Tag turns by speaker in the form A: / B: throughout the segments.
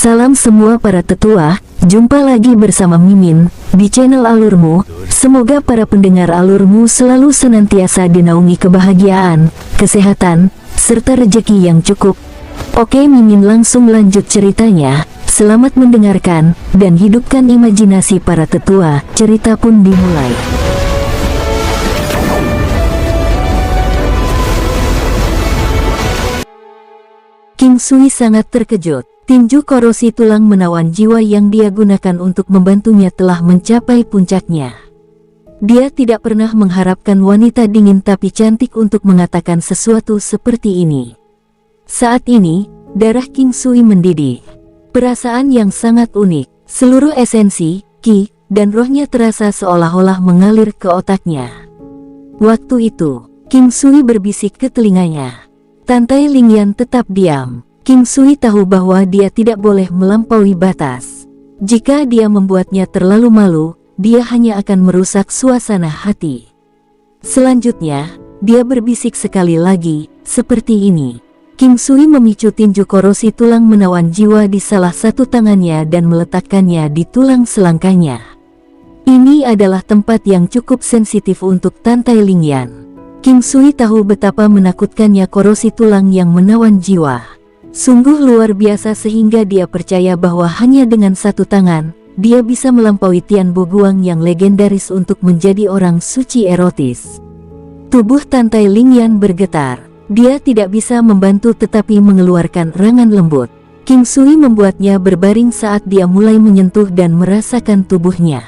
A: Salam semua para tetua, jumpa lagi bersama Mimin di channel Alurmu. Semoga para pendengar Alurmu selalu senantiasa dinaungi kebahagiaan, kesehatan, serta rezeki yang cukup. Oke, Mimin langsung lanjut ceritanya. Selamat mendengarkan dan hidupkan imajinasi para tetua. Cerita pun dimulai. King Sui sangat terkejut. Tinju korosi tulang menawan jiwa yang dia gunakan untuk membantunya telah mencapai puncaknya. Dia tidak pernah mengharapkan wanita dingin tapi cantik untuk mengatakan sesuatu seperti ini. Saat ini, darah King Sui mendidih. Perasaan yang sangat unik, seluruh esensi, ki, dan rohnya terasa seolah-olah mengalir ke otaknya. Waktu itu, King Sui berbisik ke telinganya. Tantai Lingyan tetap diam. King Sui tahu bahwa dia tidak boleh melampaui batas. Jika dia membuatnya terlalu malu, dia hanya akan merusak suasana hati. Selanjutnya, dia berbisik sekali lagi, seperti ini. King Sui memicu tinju korosi tulang menawan jiwa di salah satu tangannya dan meletakkannya di tulang selangkanya. Ini adalah tempat yang cukup sensitif untuk Tantai Lingyan. King Sui tahu betapa menakutkannya korosi tulang yang menawan jiwa. Sungguh luar biasa sehingga dia percaya bahwa hanya dengan satu tangan, dia bisa melampaui Tian Bo Guang yang legendaris untuk menjadi orang suci erotis. Tubuh Tantai Lingyan bergetar. Dia tidak bisa membantu tetapi mengeluarkan rangan lembut. King Sui membuatnya berbaring saat dia mulai menyentuh dan merasakan tubuhnya.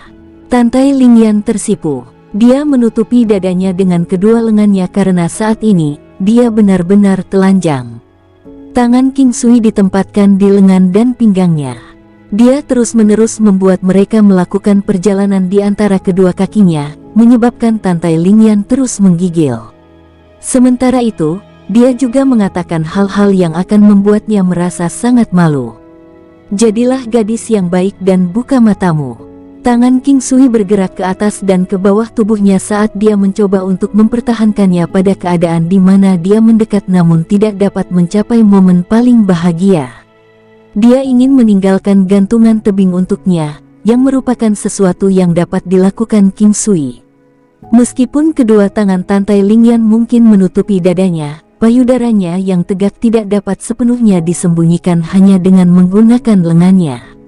A: Tantai Lingyan tersipu. Dia menutupi dadanya dengan kedua lengannya karena saat ini, dia benar-benar telanjang. Tangan King Sui ditempatkan di lengan dan pinggangnya. Dia terus-menerus membuat mereka melakukan perjalanan di antara kedua kakinya, menyebabkan Tantai Lingyan terus menggigil. Sementara itu, dia juga mengatakan hal-hal yang akan membuatnya merasa sangat malu. Jadilah gadis yang baik dan buka matamu. Tangan King Sui bergerak ke atas dan ke bawah tubuhnya saat dia mencoba untuk mempertahankannya pada keadaan di mana dia mendekat namun tidak dapat mencapai momen paling bahagia. Dia ingin meninggalkan gantungan tebing untuknya, yang merupakan sesuatu yang dapat dilakukan King Sui. Meskipun kedua tangan Tantai Lingyan mungkin menutupi dadanya, payudaranya yang tegak tidak dapat sepenuhnya disembunyikan hanya dengan menggunakan lengannya.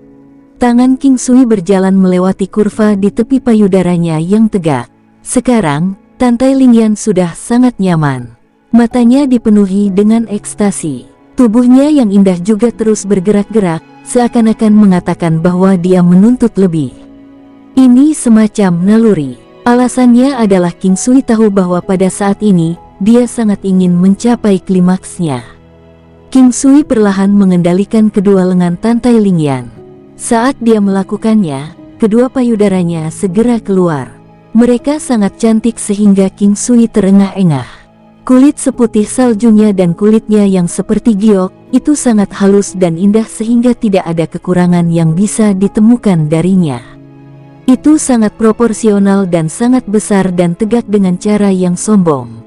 A: Tangan King Sui berjalan melewati kurva di tepi payudaranya yang tegak. Sekarang, Tantai Lingyan sudah sangat nyaman. Matanya dipenuhi dengan ekstasi. Tubuhnya yang indah juga terus bergerak-gerak, seakan-akan mengatakan bahwa dia menuntut lebih. Ini semacam naluri. Alasannya adalah King Sui tahu bahwa pada saat ini, dia sangat ingin mencapai klimaksnya. King Sui perlahan mengendalikan kedua lengan Tantai Lingyan. Saat dia melakukannya, kedua payudaranya segera keluar. Mereka sangat cantik sehingga King Sui terengah-engah. Kulit seputih saljunya dan kulitnya yang seperti giok, itu sangat halus dan indah sehingga tidak ada kekurangan yang bisa ditemukan darinya. Itu sangat proporsional dan sangat besar dan tegak dengan cara yang sombong.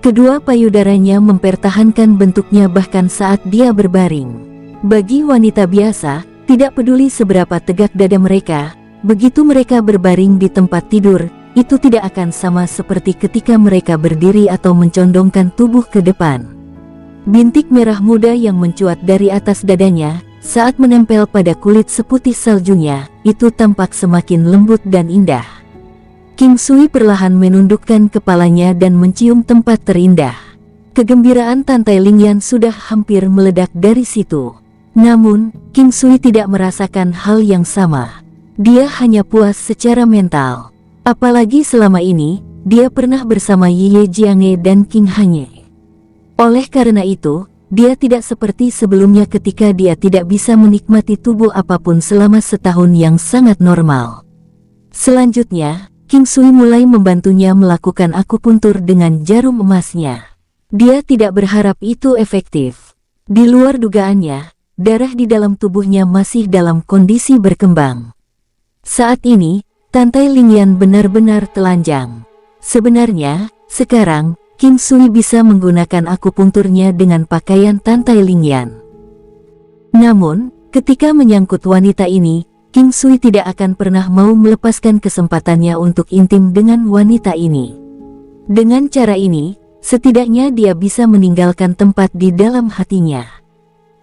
A: Kedua payudaranya mempertahankan bentuknya bahkan saat dia berbaring. Bagi wanita biasa, tidak peduli seberapa tegak dada mereka, begitu mereka berbaring di tempat tidur, itu tidak akan sama seperti ketika mereka berdiri atau mencondongkan tubuh ke depan. Bintik merah muda yang mencuat dari atas dadanya, saat menempel pada kulit seputih saljunya, itu tampak semakin lembut dan indah. King Sui perlahan menundukkan kepalanya dan mencium tempat terindah. Kegembiraan Tantai Lingyan sudah hampir meledak dari situ. Namun, King Sui tidak merasakan hal yang sama. Dia hanya puas secara mental. Apalagi selama ini, dia pernah bersama Ye Jiange dan King Hanye. Oleh karena itu, dia tidak seperti sebelumnya ketika dia tidak bisa menikmati tubuh apapun selama setahun yang sangat normal. Selanjutnya, King Sui mulai membantunya melakukan akupuntur dengan jarum emasnya. Dia tidak berharap itu efektif. Di luar dugaannya, darah di dalam tubuhnya masih dalam kondisi berkembang. Saat ini, Tantai Lingyan benar-benar telanjang. Sebenarnya, sekarang, King Sui bisa menggunakan akupunturnya dengan pakaian Tantai Lingyan. Namun, Ketika menyangkut wanita ini, King Sui tidak akan pernah mau melepaskan kesempatannya untuk intim dengan wanita ini. Dengan cara ini, setidaknya dia bisa meninggalkan tempat di dalam hatinya.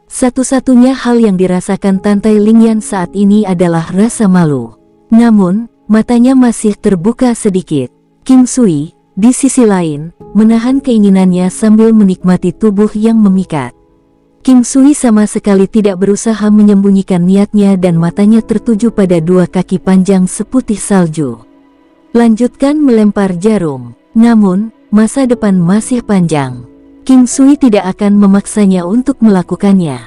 A: Satu-satunya hal yang dirasakan Tantai Lingyan saat ini adalah rasa malu. Namun, matanya masih terbuka sedikit. King Sui, di sisi lain, menahan keinginannya sambil menikmati tubuh yang memikat. King Sui sama sekali tidak berusaha menyembunyikan niatnya dan matanya tertuju pada dua kaki panjang seputih salju. Lanjutkan melempar jarum. Namun, masa depan masih panjang. King Sui tidak akan memaksanya untuk melakukannya.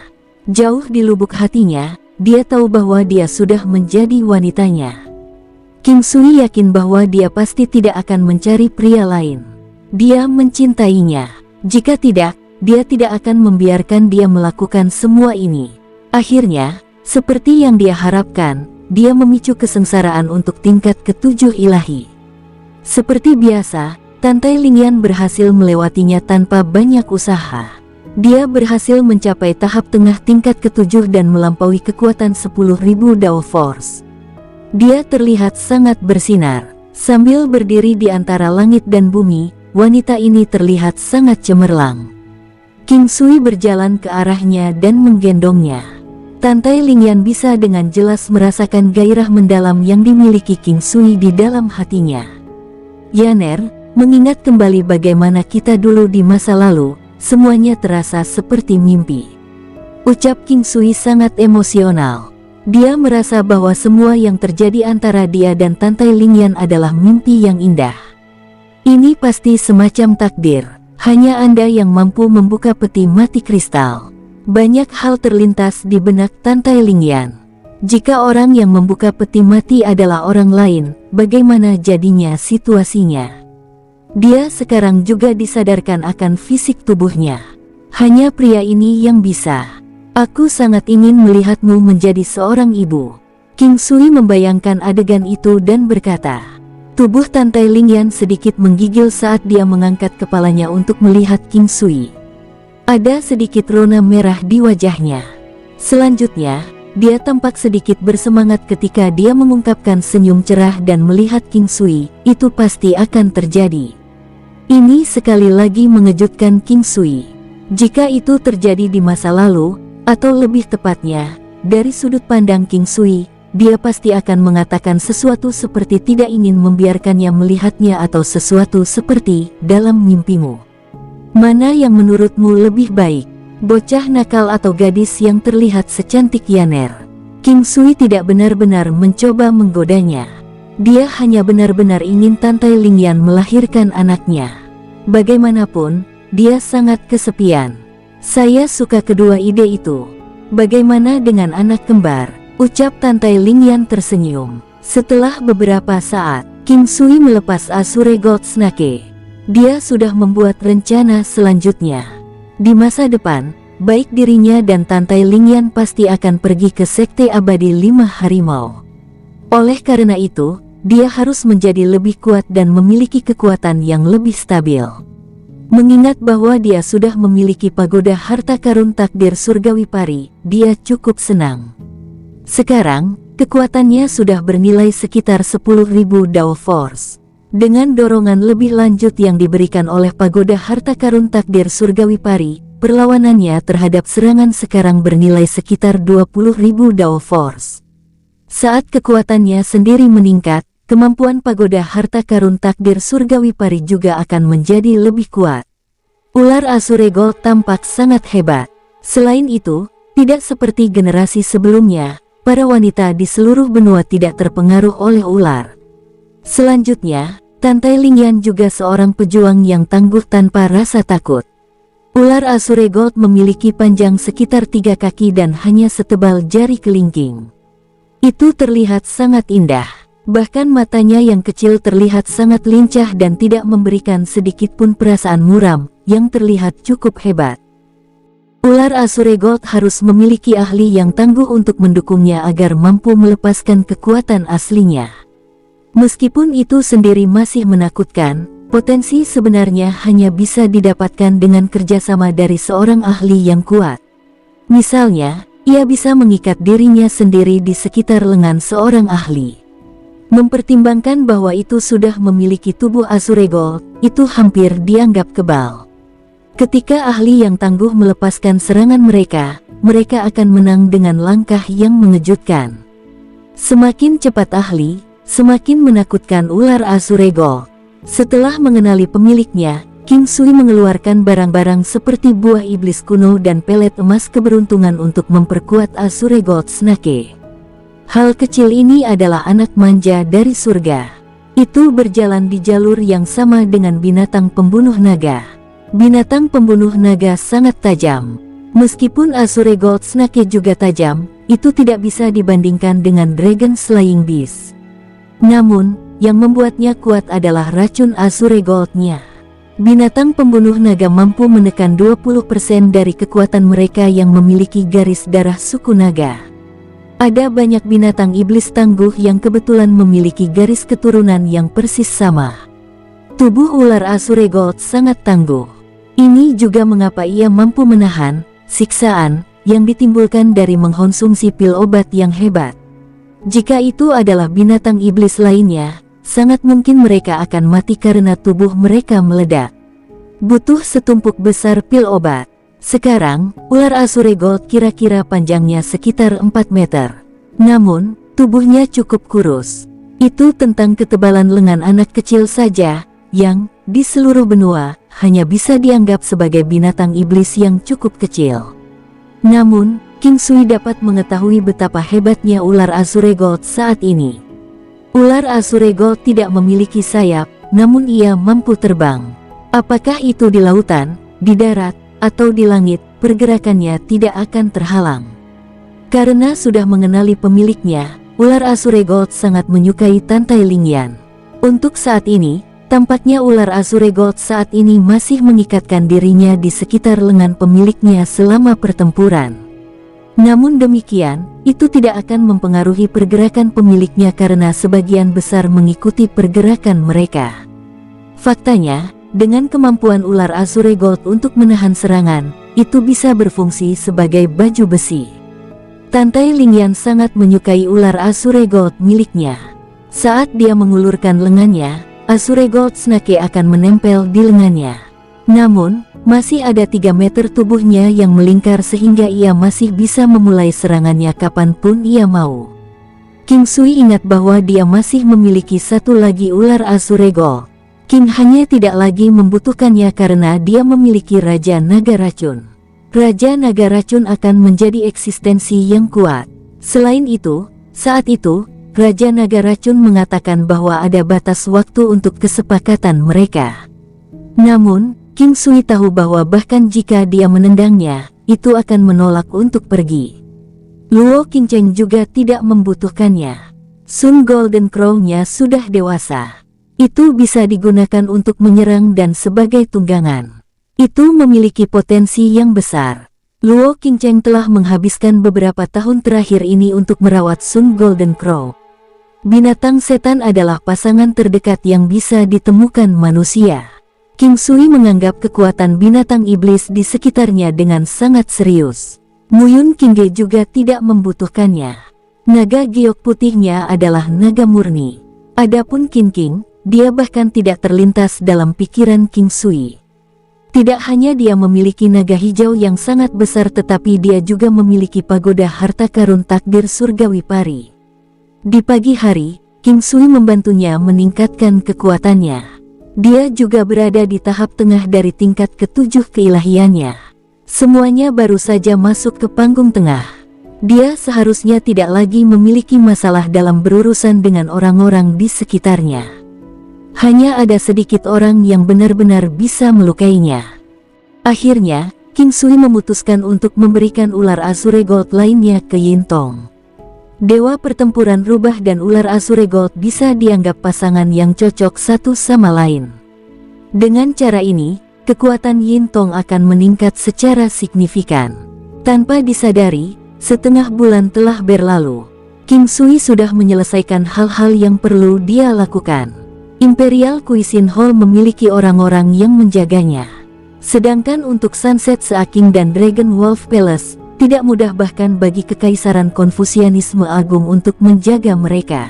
A: Jauh di lubuk hatinya, dia tahu bahwa dia sudah menjadi wanitanya. King Sui yakin bahwa dia pasti tidak akan mencari pria lain. Dia mencintainya. Jika tidak, dia tidak akan membiarkan dia melakukan semua ini. Akhirnya, seperti yang dia harapkan, dia memicu kesengsaraan untuk tingkat ketujuh ilahi. Seperti biasa, Tantai Lingyan berhasil melewatinya tanpa banyak usaha. Dia berhasil mencapai tahap tengah tingkat ketujuh dan melampaui kekuatan 10.000 Dao Force. Dia terlihat sangat bersinar. Sambil berdiri di antara langit dan bumi, wanita ini terlihat sangat cemerlang. King Sui berjalan ke arahnya dan menggendongnya. Tantai Lingyan bisa dengan jelas merasakan gairah mendalam yang dimiliki King Sui di dalam hatinya. Yaner, mengingat kembali bagaimana kita dulu di masa lalu, semuanya terasa seperti mimpi. Ucap King Sui sangat emosional. Dia merasa bahwa semua yang terjadi antara dia dan Tantai Lingyan adalah mimpi yang indah. Ini pasti semacam takdir. Hanya Anda yang mampu membuka peti mati kristal. Banyak hal terlintas di benak Tantai Lingyan. Jika orang yang membuka peti mati adalah orang lain, bagaimana jadinya situasinya? Dia sekarang juga disadarkan akan fisik tubuhnya. Hanya pria ini yang bisa. Aku sangat ingin melihatmu menjadi seorang ibu. King Sui membayangkan adegan itu dan berkata. Tubuh Tantai Lingyan sedikit menggigil saat dia mengangkat kepalanya untuk melihat King Sui. Ada sedikit rona merah di wajahnya. Selanjutnya, dia tampak sedikit bersemangat ketika dia mengungkapkan senyum cerah dan melihat King Sui. Itu pasti akan terjadi. Ini sekali lagi mengejutkan King Sui. Jika itu terjadi di masa lalu, atau lebih tepatnya, dari sudut pandang King Sui, dia pasti akan mengatakan sesuatu seperti tidak ingin membiarkannya melihatnya atau sesuatu seperti dalam mimpimu. Mana yang menurutmu lebih baik, bocah nakal atau gadis yang terlihat secantik Yaner? King Sui tidak benar-benar mencoba menggodanya. Dia hanya benar-benar ingin Tantai Lingyan melahirkan anaknya. Bagaimanapun, dia sangat kesepian. Saya suka kedua ide itu. Bagaimana dengan anak kembar? Ucap Tantai Lingyan tersenyum. Setelah beberapa saat, King Sui melepas Azure Gold Snake. Dia sudah membuat rencana selanjutnya. Di masa depan, baik dirinya dan Tantai Lingyan pasti akan pergi ke Sekte Abadi 5 Harimau. Oleh karena itu, dia harus menjadi lebih kuat dan memiliki kekuatan yang lebih stabil. Mengingat bahwa dia sudah memiliki pagoda harta karun takdir surgawi pari, dia cukup senang. Sekarang, kekuatannya sudah bernilai sekitar 10.000 Dao Force. Dengan dorongan lebih lanjut yang diberikan oleh pagoda harta karun takdir surgawi pari, perlawanannya terhadap serangan sekarang bernilai sekitar 20.000 Dao Force. Saat kekuatannya sendiri meningkat, kemampuan pagoda harta karun takdir surgawi pari juga akan menjadi lebih kuat. Ular Azure Gold tampak sangat hebat. Selain itu, tidak seperti generasi sebelumnya, para wanita di seluruh benua tidak terpengaruh oleh ular. Selanjutnya, Tantai Lingyan juga seorang pejuang yang tangguh tanpa rasa takut. Ular Azure Gold memiliki panjang sekitar 3 kaki dan hanya setebal jari kelingking. Itu terlihat sangat indah. Bahkan matanya yang kecil terlihat sangat lincah dan tidak memberikan sedikit pun perasaan muram, yang terlihat cukup hebat. Ular Azure Gold harus memiliki ahli yang tangguh untuk mendukungnya agar mampu melepaskan kekuatan aslinya. Meskipun itu sendiri masih menakutkan, potensi sebenarnya hanya bisa didapatkan dengan kerjasama dari seorang ahli yang kuat. Misalnya, ia bisa mengikat dirinya sendiri di sekitar lengan seorang ahli. Mempertimbangkan bahwa itu sudah memiliki tubuh Asuregol, itu hampir dianggap kebal. Ketika ahli yang tangguh melepaskan serangan mereka, mereka akan menang dengan langkah yang mengejutkan. Semakin cepat ahli, semakin menakutkan ular Asuregol. Setelah mengenali pemiliknya, King Sui mengeluarkan barang-barang seperti buah iblis kuno dan pelet emas keberuntungan untuk memperkuat Asuregol Snake. Hal kecil ini adalah anak manja dari surga. Itu berjalan di jalur yang sama dengan binatang pembunuh naga. Binatang pembunuh naga sangat tajam. Meskipun Asuregol Snake juga tajam, itu tidak bisa dibandingkan dengan Dragon Slaying Beast. Namun, yang membuatnya kuat adalah racun Asuregol-nya. Binatang pembunuh naga mampu menekan 20% dari kekuatan mereka yang memiliki garis darah suku naga. Ada banyak binatang iblis tangguh yang kebetulan memiliki garis keturunan yang persis sama. Tubuh ular Asuregol sangat tangguh. Ini juga mengapa ia mampu menahan siksaan yang ditimbulkan dari mengkonsumsi pil obat yang hebat. Jika itu adalah binatang iblis lainnya, sangat mungkin mereka akan mati karena tubuh mereka meledak. Butuh setumpuk besar pil obat. Sekarang, ular Asuregol kira-kira panjangnya sekitar 4 meter. Namun, tubuhnya cukup kurus. Itu tentang ketebalan lengan anak kecil saja, yang, di seluruh benua, hanya bisa dianggap sebagai binatang iblis yang cukup kecil. Namun, King Sui dapat mengetahui betapa hebatnya ular Asuregol saat ini. Ular Asuregol tidak memiliki sayap, namun ia mampu terbang. Apakah itu di lautan, di darat, atau di langit, pergerakannya tidak akan terhalang. Karena sudah mengenali pemiliknya, ular Asuregol sangat menyukai Tantai Lingyan. Untuk saat ini, tampaknya ular Asuregol saat ini masih mengikatkan dirinya di sekitar lengan pemiliknya selama pertempuran. Namun demikian, itu tidak akan mempengaruhi pergerakan pemiliknya karena sebagian besar mengikuti pergerakan mereka. Faktanya, dengan kemampuan ular Asuregol untuk menahan serangan, itu bisa berfungsi sebagai baju besi. Tantai Lingyan sangat menyukai ular Asuregol miliknya. Saat dia mengulurkan lengannya, Asuregol Snake akan menempel di lengannya. Namun, masih ada 3 meter tubuhnya yang melingkar sehingga ia masih bisa memulai serangannya kapanpun ia mau. King Sui ingat bahwa dia masih memiliki satu lagi ular Asuregol. King hanya tidak lagi membutuhkannya karena dia memiliki Raja Naga Racun. Raja Naga Racun akan menjadi eksistensi yang kuat. Selain itu, saat itu, Raja Naga Racun mengatakan bahwa ada batas waktu untuk kesepakatan mereka. Namun, King Sui tahu bahwa bahkan jika dia menendangnya, itu akan menolak untuk pergi. Luo Qingcheng juga tidak membutuhkannya. Sun Golden Crow-nya sudah dewasa. Itu bisa digunakan untuk menyerang dan sebagai tunggangan. Itu memiliki potensi yang besar. Luo Qingcheng telah menghabiskan beberapa tahun terakhir ini untuk merawat Sun Golden Crow. Binatang setan adalah pasangan terdekat yang bisa ditemukan manusia. King Sui menganggap kekuatan binatang iblis di sekitarnya dengan sangat serius. Muyun Qingge juga tidak membutuhkannya. Naga giok putihnya adalah naga murni. Adapun King, dia bahkan tidak terlintas dalam pikiran King Sui. Tidak hanya dia memiliki naga hijau yang sangat besar tetapi dia juga memiliki pagoda harta karun takdir surgawi pari. Di pagi hari, King Sui membantunya meningkatkan kekuatannya. Dia juga berada di tahap tengah dari tingkat ke-7 keilahiannya. Semuanya baru saja masuk ke panggung tengah. Dia seharusnya tidak lagi memiliki masalah dalam berurusan dengan orang-orang di sekitarnya. Hanya ada sedikit orang yang benar-benar bisa melukainya. Akhirnya, King Sui memutuskan untuk memberikan ular Asuregol lainnya ke Yintong. Dewa pertempuran rubah dan ular Asuregol bisa dianggap pasangan yang cocok satu sama lain. Dengan cara ini, kekuatan Yintong akan meningkat secara signifikan. Tanpa disadari, setengah bulan telah berlalu. King Sui sudah menyelesaikan hal-hal yang perlu dia lakukan. Imperial Cuisine Hall memiliki orang-orang yang menjaganya. Sedangkan untuk Sunset Seaking dan Dragon Wolf Palace, Tidak mudah bahkan bagi Kekaisaran Konfusianisme Agung untuk menjaga mereka.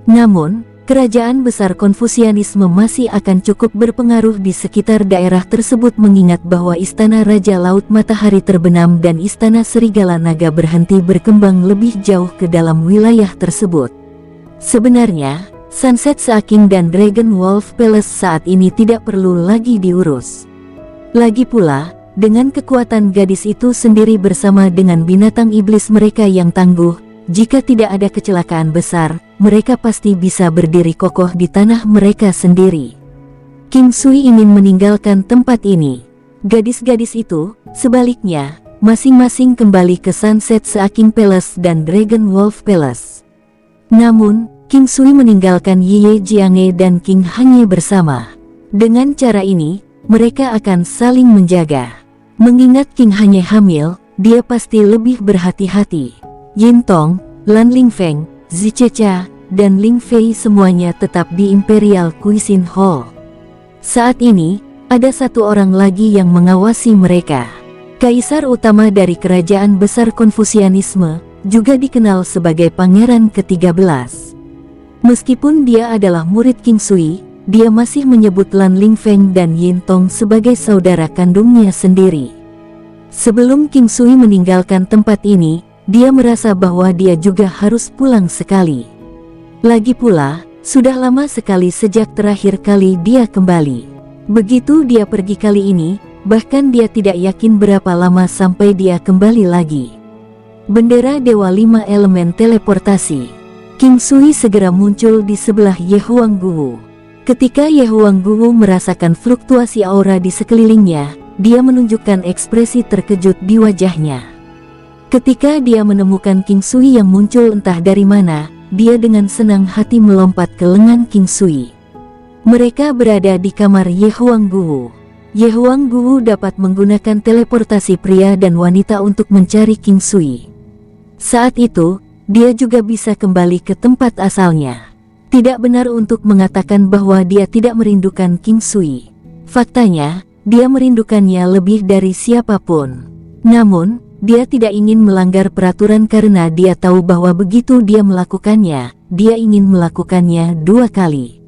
A: Namun, kerajaan besar Konfusianisme masih akan cukup berpengaruh di sekitar daerah tersebut mengingat bahwa Istana Raja Laut Matahari terbenam dan Istana Serigala Naga berhenti berkembang lebih jauh ke dalam wilayah tersebut. Sebenarnya, Sunset Sea-King dan Dragon Wolf Palace saat ini tidak perlu lagi diurus. Lagi pula, dengan kekuatan gadis itu sendiri bersama dengan binatang iblis mereka yang tangguh, jika tidak ada kecelakaan besar, mereka pasti bisa berdiri kokoh di tanah mereka sendiri. King Sui ingin meninggalkan tempat ini. Gadis-gadis itu, sebaliknya, masing-masing kembali ke Sunset Sea-King Palace dan Dragon Wolf Palace. Namun, King Sui meninggalkan Ye Jiange dan King Hanye bersama. Dengan cara ini, mereka akan saling menjaga. Mengingat King Hanye hamil, dia pasti lebih berhati-hati. Yin Tong, Lan Lingfeng, Zichecha, dan Ling Fei semuanya tetap di Imperial Cuisine Hall. Saat ini, ada satu orang lagi yang mengawasi mereka. Kaisar utama dari Kerajaan Besar Konfusianisme, juga dikenal sebagai Pangeran ke-13. Meskipun dia adalah murid King Sui, dia masih menyebut Lan Lingfeng dan Yin Tong sebagai saudara kandungnya sendiri. Sebelum King Sui meninggalkan tempat ini, dia merasa bahwa dia juga harus pulang sekali. Lagi pula, sudah lama sekali sejak terakhir kali dia kembali. Begitu dia pergi kali ini, bahkan dia tidak yakin berapa lama sampai dia kembali lagi. Bendera Dewa 5 Elemen Teleportasi. King Sui segera muncul di sebelah Ye Huangguwu. Ketika Ye Huangguwu merasakan fluktuasi aura di sekelilingnya, dia menunjukkan ekspresi terkejut di wajahnya. Ketika dia menemukan King Sui yang muncul entah dari mana, dia dengan senang hati melompat ke lengan King Sui. Mereka berada di kamar Ye Huangguwu. Ye Huangguwu dapat menggunakan teleportasi pria dan wanita untuk mencari King Sui. Saat itu, dia juga bisa kembali ke tempat asalnya. Tidak benar untuk mengatakan bahwa dia tidak merindukan King Sui. Faktanya, dia merindukannya lebih dari siapapun. Namun, dia tidak ingin melanggar peraturan karena dia tahu bahwa begitu dia melakukannya, dia ingin melakukannya 2 kali.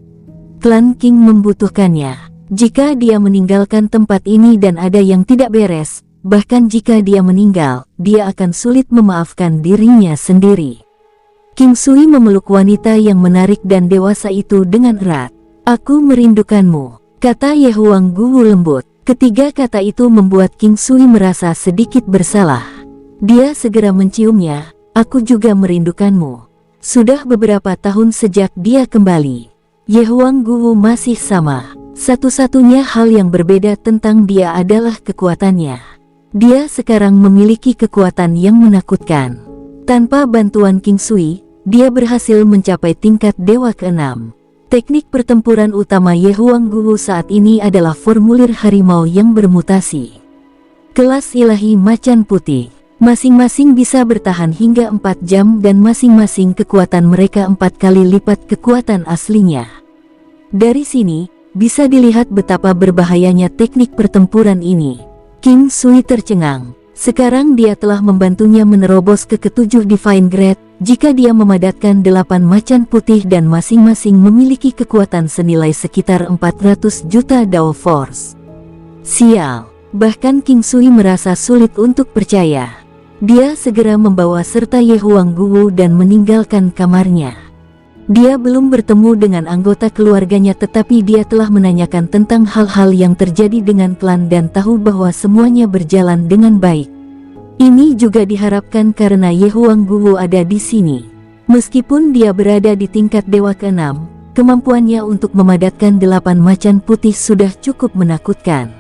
A: Klan King membutuhkannya. Jika dia meninggalkan tempat ini dan ada yang tidak beres, bahkan jika dia meninggal, dia akan sulit memaafkan dirinya sendiri. King Sui memeluk wanita yang menarik dan dewasa itu dengan erat. "Aku merindukanmu," kata Ye Huangguwu lembut. Ketiga kata itu membuat King Sui merasa sedikit bersalah. Dia segera menciumnya. "Aku juga merindukanmu." Sudah beberapa tahun sejak dia kembali. Ye Huangguwu masih sama. Satu-satunya hal yang berbeda tentang dia adalah kekuatannya. Dia sekarang memiliki kekuatan yang menakutkan. Tanpa bantuan King Sui, dia berhasil mencapai tingkat Dewa ke-6. Teknik pertempuran utama Ye Huangguwu saat ini adalah formulir harimau yang bermutasi. Kelas ilahi macan putih. Masing-masing bisa bertahan hingga 4 jam dan masing-masing kekuatan mereka 4 kali lipat kekuatan aslinya. Dari sini, bisa dilihat betapa berbahayanya teknik pertempuran ini. King Sui tercengang. Sekarang dia telah membantunya menerobos ke ke-7 Divine Grade, jika dia memadatkan 8 macan putih dan masing-masing memiliki kekuatan senilai sekitar 400 juta Dao Force. Sial. Bahkan King Sui merasa sulit untuk percaya. Dia segera membawa serta Ye Huangguwu dan meninggalkan kamarnya. Dia belum bertemu dengan anggota keluarganya tetapi dia telah menanyakan tentang hal-hal yang terjadi dengan klan dan tahu bahwa semuanya berjalan dengan baik. Ini juga diharapkan karena Ye Huangguwu ada di sini. Meskipun dia berada di tingkat Dewa ke-6, kemampuannya untuk memadatkan 8 macan putih sudah cukup menakutkan.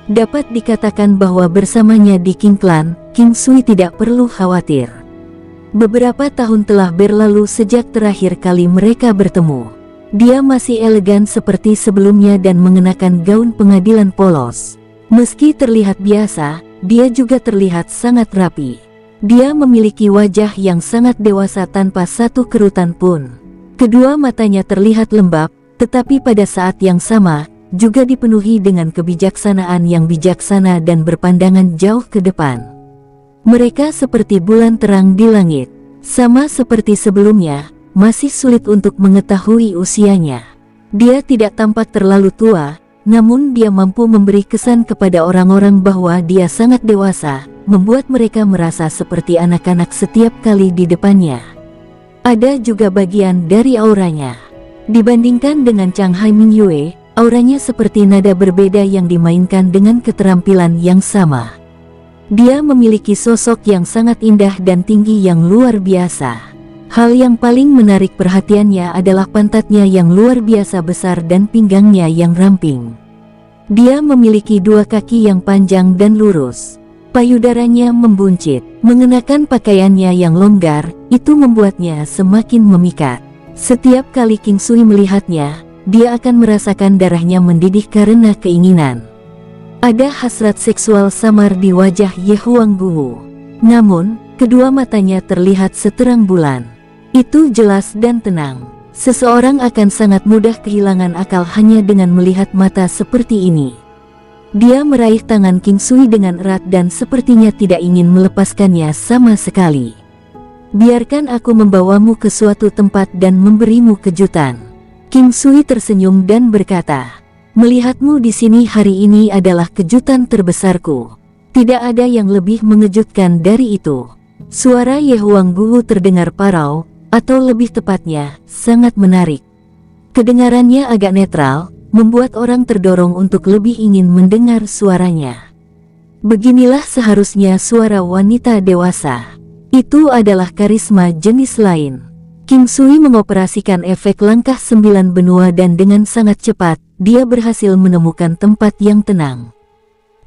A: Dapat dikatakan bahwa bersamanya di King Clan, King Sui tidak perlu khawatir. Beberapa tahun telah berlalu sejak terakhir kali mereka bertemu. Dia masih elegan seperti sebelumnya dan mengenakan gaun pengadilan polos. Meski terlihat biasa, dia juga terlihat sangat rapi. Dia memiliki wajah yang sangat dewasa tanpa satu kerutan pun. Kedua matanya terlihat lembab, tetapi pada saat yang sama, juga dipenuhi dengan kebijaksanaan yang bijaksana dan berpandangan jauh ke depan. Mereka seperti bulan terang di langit. Sama seperti sebelumnya, masih sulit untuk mengetahui usianya. Dia tidak tampak terlalu tua, namun dia mampu memberi kesan kepada orang-orang bahwa dia sangat dewasa, membuat mereka merasa seperti anak-anak setiap kali di depannya. Ada juga bagian dari auranya. Dibandingkan dengan Chang Hai Mingyue, auranya seperti nada berbeda yang dimainkan dengan keterampilan yang sama. Dia memiliki sosok yang sangat indah dan tinggi yang luar biasa. Hal yang paling menarik perhatiannya adalah pantatnya yang luar biasa besar dan pinggangnya yang ramping. Dia memiliki dua kaki yang panjang dan lurus. Payudaranya membuncit. Mengenakan pakaiannya yang longgar, itu membuatnya semakin memikat. Setiap kali King Sui melihatnya, dia akan merasakan darahnya mendidih karena keinginan. Ada hasrat seksual samar di wajah Ye Huangguo. Namun, kedua matanya terlihat seterang bulan. Itu jelas dan tenang. Seseorang akan sangat mudah kehilangan akal hanya dengan melihat mata seperti ini. Dia meraih tangan King Sui dengan erat dan sepertinya tidak ingin melepaskannya sama sekali. Biarkan aku membawamu ke suatu tempat dan memberimu kejutan. King Sui tersenyum dan berkata, melihatmu di sini hari ini adalah kejutan terbesarku. Tidak ada yang lebih mengejutkan dari itu. Suara Ye Huangguo terdengar parau, atau lebih tepatnya, sangat menarik. Kedengarannya agak netral, membuat orang terdorong untuk lebih ingin mendengar suaranya. Beginilah seharusnya suara wanita dewasa. Itu adalah karisma jenis lain. King Sui mengoperasikan efek langkah 9 benua dan dengan sangat cepat, dia berhasil menemukan tempat yang tenang.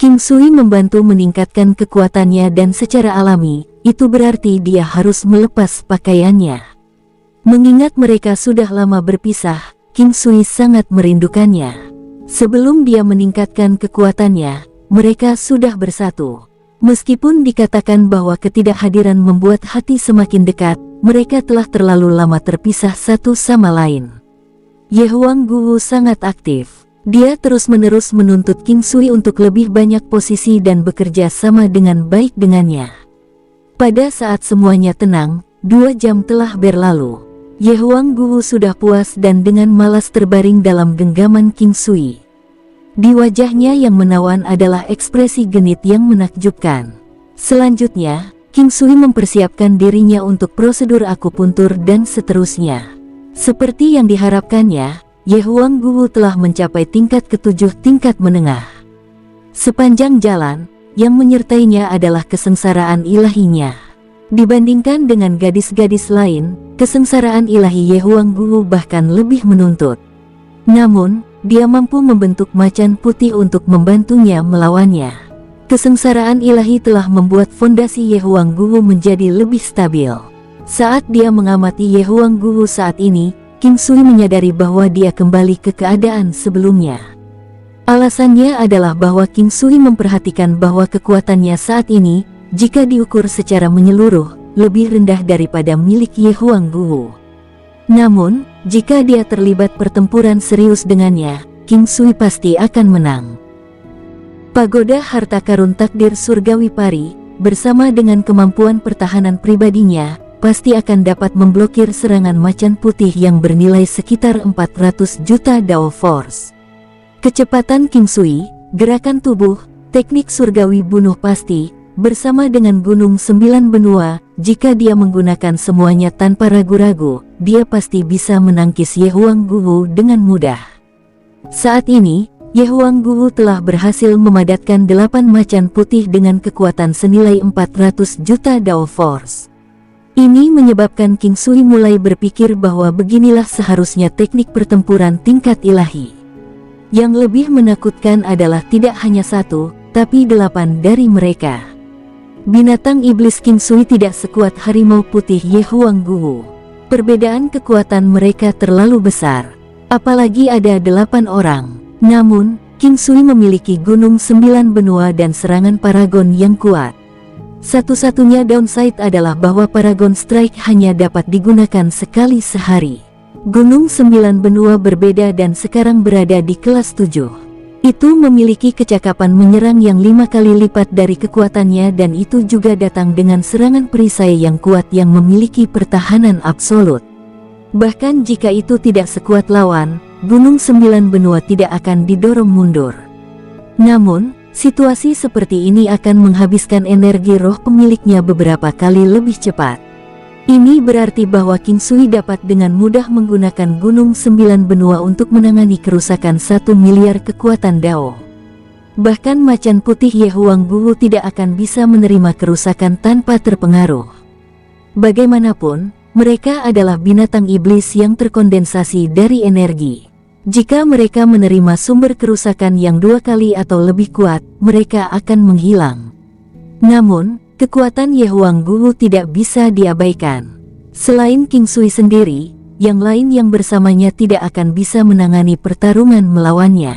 A: King Sui membantu meningkatkan kekuatannya dan secara alami, itu berarti dia harus melepas pakaiannya. Mengingat mereka sudah lama berpisah, King Sui sangat merindukannya. Sebelum dia meningkatkan kekuatannya, mereka sudah bersatu. Meskipun dikatakan bahwa ketidakhadiran membuat hati semakin dekat, mereka telah terlalu lama terpisah satu sama lain. Ye Huangguo sangat aktif. Dia terus-menerus menuntut King Sui untuk lebih banyak posisi dan bekerja sama dengan baik dengannya. Pada saat semuanya tenang, 2 jam telah berlalu. Ye Huangguo sudah puas dan dengan malas terbaring dalam genggaman King Sui. Di wajahnya yang menawan adalah ekspresi genit yang menakjubkan. Selanjutnya, King Sui mempersiapkan dirinya untuk prosedur akupuntur dan seterusnya. Seperti yang diharapkannya, Ye Huangguo telah mencapai tingkat ke-7 tingkat menengah. Sepanjang jalan, yang menyertainya adalah kesengsaraan ilahinya. Dibandingkan dengan gadis-gadis lain, kesengsaraan ilahi Ye Huangguo bahkan lebih menuntut. Namun, dia mampu membentuk macan putih untuk membantunya melawannya. Kesengsaraan ilahi telah membuat fondasi Ye Huangguo menjadi lebih stabil. Saat dia mengamati Ye Huangguo saat ini, King Sui menyadari bahwa dia kembali ke keadaan sebelumnya. Alasannya adalah bahwa King Sui memperhatikan bahwa kekuatannya saat ini, jika diukur secara menyeluruh, lebih rendah daripada milik Ye Huangguo. Namun, jika dia terlibat pertempuran serius dengannya, King Sui pasti akan menang. Pagoda harta karun takdir surgawi pari, bersama dengan kemampuan pertahanan pribadinya, pasti akan dapat memblokir serangan macan putih yang bernilai sekitar 400 juta Dao Force. Kecepatan King Sui, gerakan tubuh, teknik surgawi bunuh pasti, bersama dengan Gunung 9 Benua, jika dia menggunakan semuanya tanpa ragu-ragu, dia pasti bisa menangkis Ye Huangguo dengan mudah. Saat ini, Ye Huangguo telah berhasil memadatkan 8 macan putih dengan kekuatan senilai 400 juta Dao Force. Ini menyebabkan King Sui mulai berpikir bahwa beginilah seharusnya teknik pertempuran tingkat ilahi. Yang lebih menakutkan adalah tidak hanya 1, tapi 8 dari mereka. Binatang iblis King Sui tidak sekuat harimau putih Ye Huangguo. Perbedaan kekuatan mereka terlalu besar. Apalagi ada 8 orang. Namun, King Sui memiliki Gunung 9 Benua dan serangan Paragon yang kuat. Satu-satunya downside adalah bahwa Paragon Strike hanya dapat digunakan sekali sehari. Gunung 9 Benua berbeda dan sekarang berada di kelas 7. Itu memiliki kecakapan menyerang yang 5 kali lipat dari kekuatannya, dan itu juga datang dengan serangan perisai yang kuat yang memiliki pertahanan absolut. Bahkan jika itu tidak sekuat lawan, Gunung 9 Benua tidak akan didorong mundur. Namun, situasi seperti ini akan menghabiskan energi roh pemiliknya beberapa kali lebih cepat. Ini berarti bahwa King Sui dapat dengan mudah menggunakan Gunung 9 Benua untuk menangani kerusakan 1 miliar kekuatan Dao. Bahkan macan putih Ye Huang Guwu tidak akan bisa menerima kerusakan tanpa terpengaruh. Bagaimanapun, mereka adalah binatang iblis yang terkondensasi dari energi. Jika mereka menerima sumber kerusakan yang 2 kali atau lebih kuat, mereka akan menghilang. Namun, kekuatan Ye Huang Guwu tidak bisa diabaikan. Selain King Sui sendiri, yang lain yang bersamanya tidak akan bisa menangani pertarungan melawannya.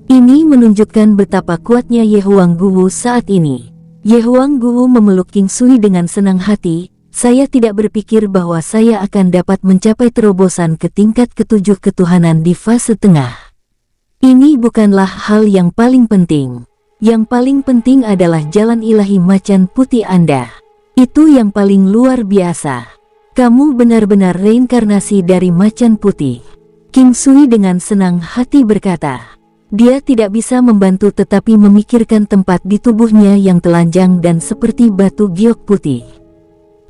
A: Ini menunjukkan betapa kuatnya Ye Huang Guwu saat ini. Ye Huang Guwu memeluk King Sui dengan senang hati. Saya tidak berpikir bahwa saya akan dapat mencapai terobosan ke tingkat ke-7 ketuhanan di fase tengah. Ini bukanlah hal yang paling penting. Yang paling penting adalah jalan ilahi macan putih Anda. Itu yang paling luar biasa. Kamu benar-benar reinkarnasi dari macan putih. King Sui dengan senang hati berkata. Dia tidak bisa membantu tetapi memikirkan tempat di tubuhnya yang telanjang dan seperti batu giok putih.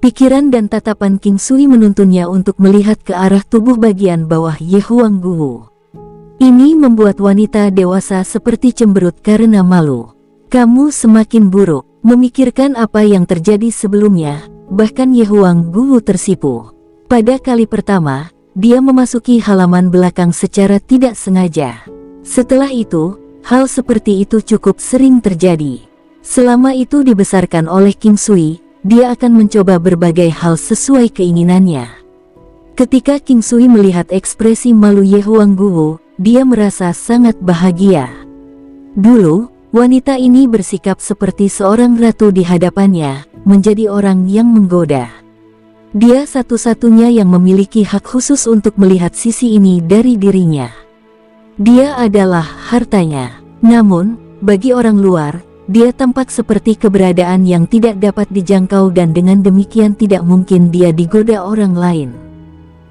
A: Pikiran dan tatapan King Sui menuntunnya untuk melihat ke arah tubuh bagian bawah Ye Huang Guwu. Ini membuat wanita dewasa seperti cemberut karena malu. Kamu semakin buruk, memikirkan apa yang terjadi sebelumnya, bahkan Ye Huang Guwu tersipu. Pada kali pertama, dia memasuki halaman belakang secara tidak sengaja. Setelah itu, hal seperti itu cukup sering terjadi. Selama itu dibesarkan oleh King Sui, dia akan mencoba berbagai hal sesuai keinginannya. Ketika King Sui melihat ekspresi malu Ye Huang Guwu, dia merasa sangat bahagia. Dulu, wanita ini bersikap seperti seorang ratu di hadapannya, menjadi orang yang menggoda. Dia satu-satunya yang memiliki hak khusus untuk melihat sisi ini dari dirinya. Dia adalah hartanya. Namun, bagi orang luar, dia tampak seperti keberadaan yang tidak dapat dijangkau dan dengan demikian tidak mungkin dia digoda orang lain.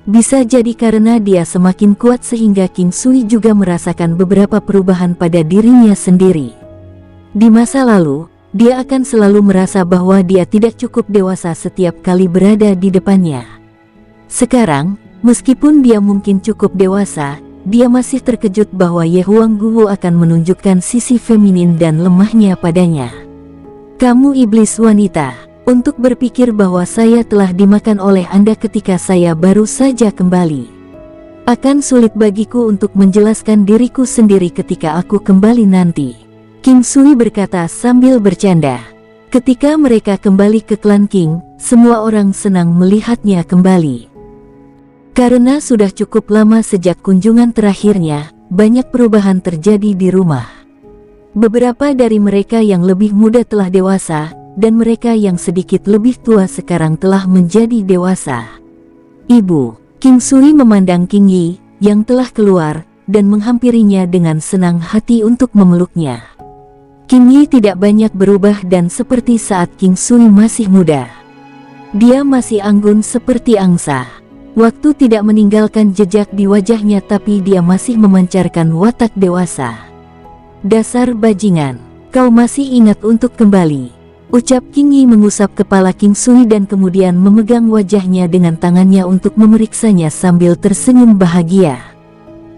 A: Bisa jadi karena dia semakin kuat sehingga King Sui juga merasakan beberapa perubahan pada dirinya sendiri. Di masa lalu, dia akan selalu merasa bahwa dia tidak cukup dewasa setiap kali berada di depannya. Sekarang, meskipun dia mungkin cukup dewasa, dia masih terkejut bahwa Ye Huang Guwu akan menunjukkan sisi feminin dan lemahnya padanya. Kamu iblis wanita, untuk berpikir bahwa saya telah dimakan oleh Anda ketika saya baru saja kembali. Akan sulit bagiku untuk menjelaskan diriku sendiri ketika aku kembali nanti. King Sui berkata sambil bercanda. Ketika mereka kembali ke klan King, semua orang senang melihatnya kembali. Karena sudah cukup lama sejak kunjungan terakhirnya, banyak perubahan terjadi di rumah. Beberapa dari mereka yang lebih muda telah dewasa, dan mereka yang sedikit lebih tua sekarang telah menjadi dewasa. Ibu, King Sui memandang King Yi, yang telah keluar, dan menghampirinya dengan senang hati untuk memeluknya. King Yi tidak banyak berubah dan seperti saat King Sui masih muda. Dia masih anggun seperti angsa. Waktu tidak meninggalkan jejak di wajahnya tapi dia masih memancarkan watak dewasa. Dasar bajingan, kau masih ingat untuk kembali. Ucap King Yi mengusap kepala King Sui dan kemudian memegang wajahnya dengan tangannya untuk memeriksanya sambil tersenyum bahagia.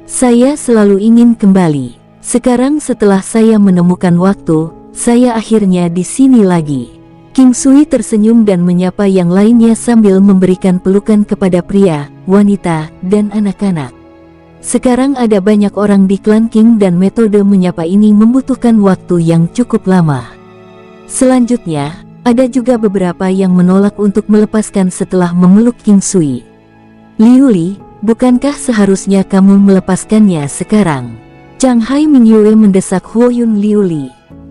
A: Saya selalu ingin kembali. Sekarang setelah saya menemukan waktu, saya akhirnya di sini lagi. King Sui tersenyum dan menyapa yang lainnya sambil memberikan pelukan kepada pria, wanita, dan anak-anak. Sekarang ada banyak orang di klan King dan metode menyapa ini membutuhkan waktu yang cukup lama. Selanjutnya, ada juga beberapa yang menolak untuk melepaskan setelah memeluk King Sui. Liu Li, bukankah seharusnya kamu melepaskannya sekarang? Changhai Mingyue mendesak Huoyun Liu Li.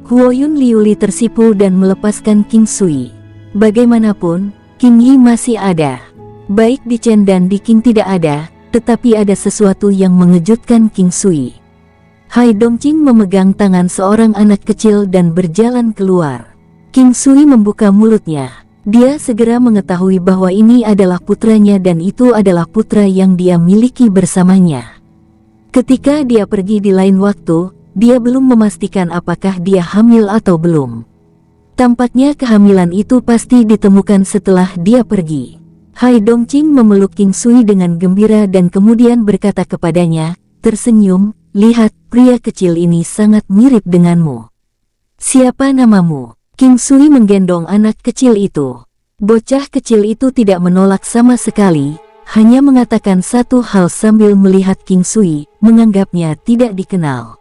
A: Huoyun Liu Li tersipu dan melepaskan King Sui. Bagaimanapun, King Yi masih ada. Baik di Chen dan di King tidak ada, tetapi ada sesuatu yang mengejutkan King Sui. Hai Dongqing memegang tangan seorang anak kecil dan berjalan keluar. King Sui membuka mulutnya. Dia segera mengetahui bahwa ini adalah putranya dan itu adalah putra yang dia miliki bersamanya. Ketika dia pergi di lain waktu, dia belum memastikan apakah dia hamil atau belum. Tampaknya kehamilan itu pasti ditemukan setelah dia pergi. Hai Dongqing memeluk King Sui dengan gembira dan kemudian berkata kepadanya, tersenyum, lihat, pria kecil ini sangat mirip denganmu. Siapa namamu? King Sui menggendong anak kecil itu. Bocah kecil itu tidak menolak sama sekali, hanya mengatakan satu hal sambil melihat King Sui, menganggapnya tidak dikenal.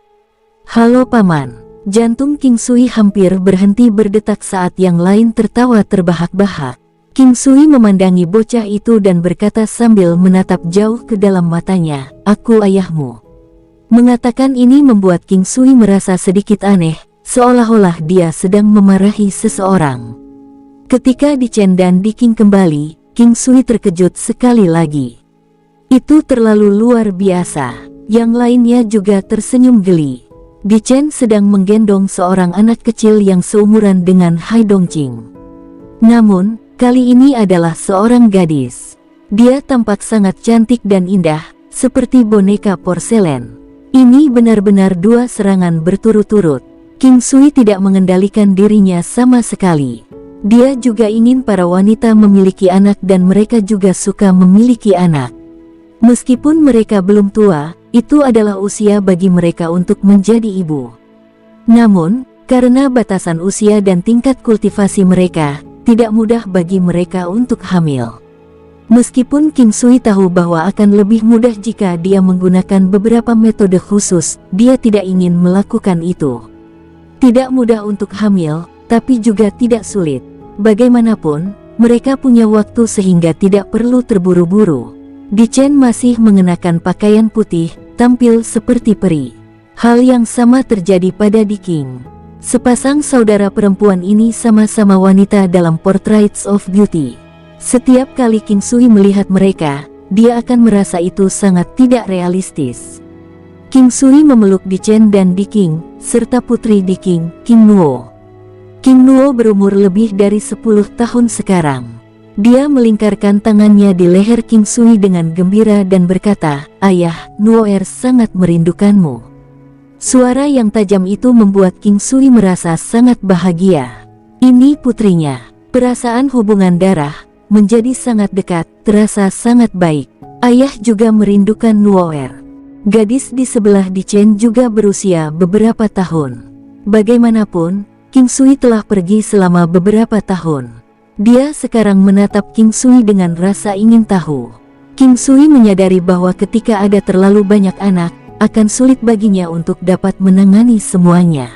A: Halo paman. Jantung King Sui hampir berhenti berdetak saat yang lain tertawa terbahak-bahak. King Sui memandangi bocah itu dan berkata sambil menatap jauh ke dalam matanya, aku ayahmu. Mengatakan ini membuat King Sui merasa sedikit aneh, seolah-olah dia sedang memarahi seseorang. Ketika Dichen dan Diking kembali, King Sui terkejut sekali lagi. Itu terlalu luar biasa. Yang lainnya juga tersenyum geli. Dichen sedang menggendong seorang anak kecil yang seumuran dengan Hai Dongqing. Namun, kali ini adalah seorang gadis. Dia tampak sangat cantik dan indah, seperti boneka porselen. Ini benar-benar dua serangan berturut-turut. King Sui tidak mengendalikan dirinya sama sekali. Dia juga ingin para wanita memiliki anak dan mereka juga suka memiliki anak. Meskipun mereka belum tua, itu adalah usia bagi mereka untuk menjadi ibu. Namun, karena batasan usia dan tingkat kultivasi mereka, tidak mudah bagi mereka untuk hamil. Meskipun King Sui tahu bahwa akan lebih mudah jika dia menggunakan beberapa metode khusus, dia tidak ingin melakukan itu. Tidak mudah untuk hamil, tapi juga tidak sulit. Bagaimanapun, mereka punya waktu sehingga tidak perlu terburu-buru. Dichen masih mengenakan pakaian putih, tampil seperti peri. Hal yang sama terjadi pada Diking. Sepasang saudara perempuan ini sama-sama wanita dalam Portraits of Beauty. Setiap kali King Sui melihat mereka, dia akan merasa itu sangat tidak realistis. King Sui memeluk Dichen dan Diking, serta putri Diking, King Nuo. King Nuo berumur lebih dari 10 tahun sekarang. Dia melingkarkan tangannya di leher King Sui dengan gembira dan berkata, ayah, Nuoer sangat merindukanmu. Suara yang tajam itu membuat King Sui merasa sangat bahagia. Ini putrinya. Perasaan hubungan darah menjadi sangat dekat, terasa sangat baik. Ayah juga merindukan Nuoer. Gadis di sebelah Dichen juga berusia beberapa tahun. Bagaimanapun, King Sui telah pergi selama beberapa tahun. Dia sekarang menatap King Sui dengan rasa ingin tahu. King Sui menyadari bahwa ketika ada terlalu banyak anak, akan sulit baginya untuk dapat menangani semuanya.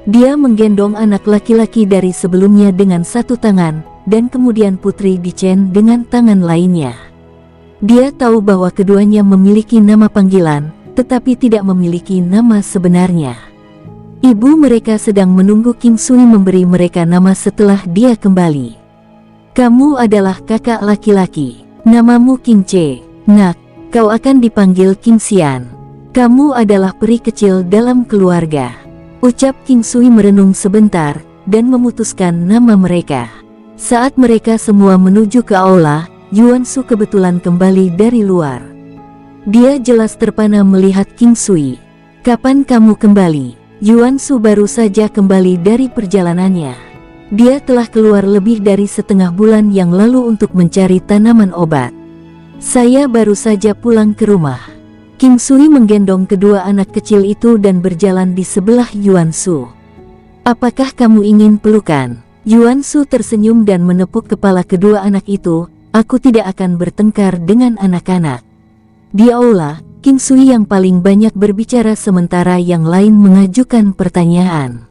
A: Dia menggendong anak laki-laki dari sebelumnya dengan satu tangan, dan kemudian putri Dichen dengan tangan lainnya. Dia tahu bahwa keduanya memiliki nama panggilan, tetapi tidak memiliki nama sebenarnya. Ibu mereka sedang menunggu King Sui memberi mereka nama setelah dia kembali. Kamu adalah kakak laki-laki. Namamu King Che. Nak, kau akan dipanggil King Xian. Kamu adalah peri kecil dalam keluarga. Ucap King Sui merenung sebentar, dan memutuskan nama mereka. Saat mereka semua menuju ke aula, Yuan Shu kebetulan kembali dari luar. Dia jelas terpana melihat King Sui. Kapan kamu kembali? Yuan Shu baru saja kembali dari perjalanannya. Dia telah keluar lebih dari setengah bulan yang lalu untuk mencari tanaman obat. Saya baru saja pulang ke rumah. King Sui menggendong kedua anak kecil itu dan berjalan di sebelah Yuan Shu. Apakah kamu ingin pelukan? Yuan Shu tersenyum dan menepuk kepala kedua anak itu. Aku tidak akan bertengkar dengan anak-anak. Di aula, King Sui yang paling banyak berbicara sementara yang lain mengajukan pertanyaan.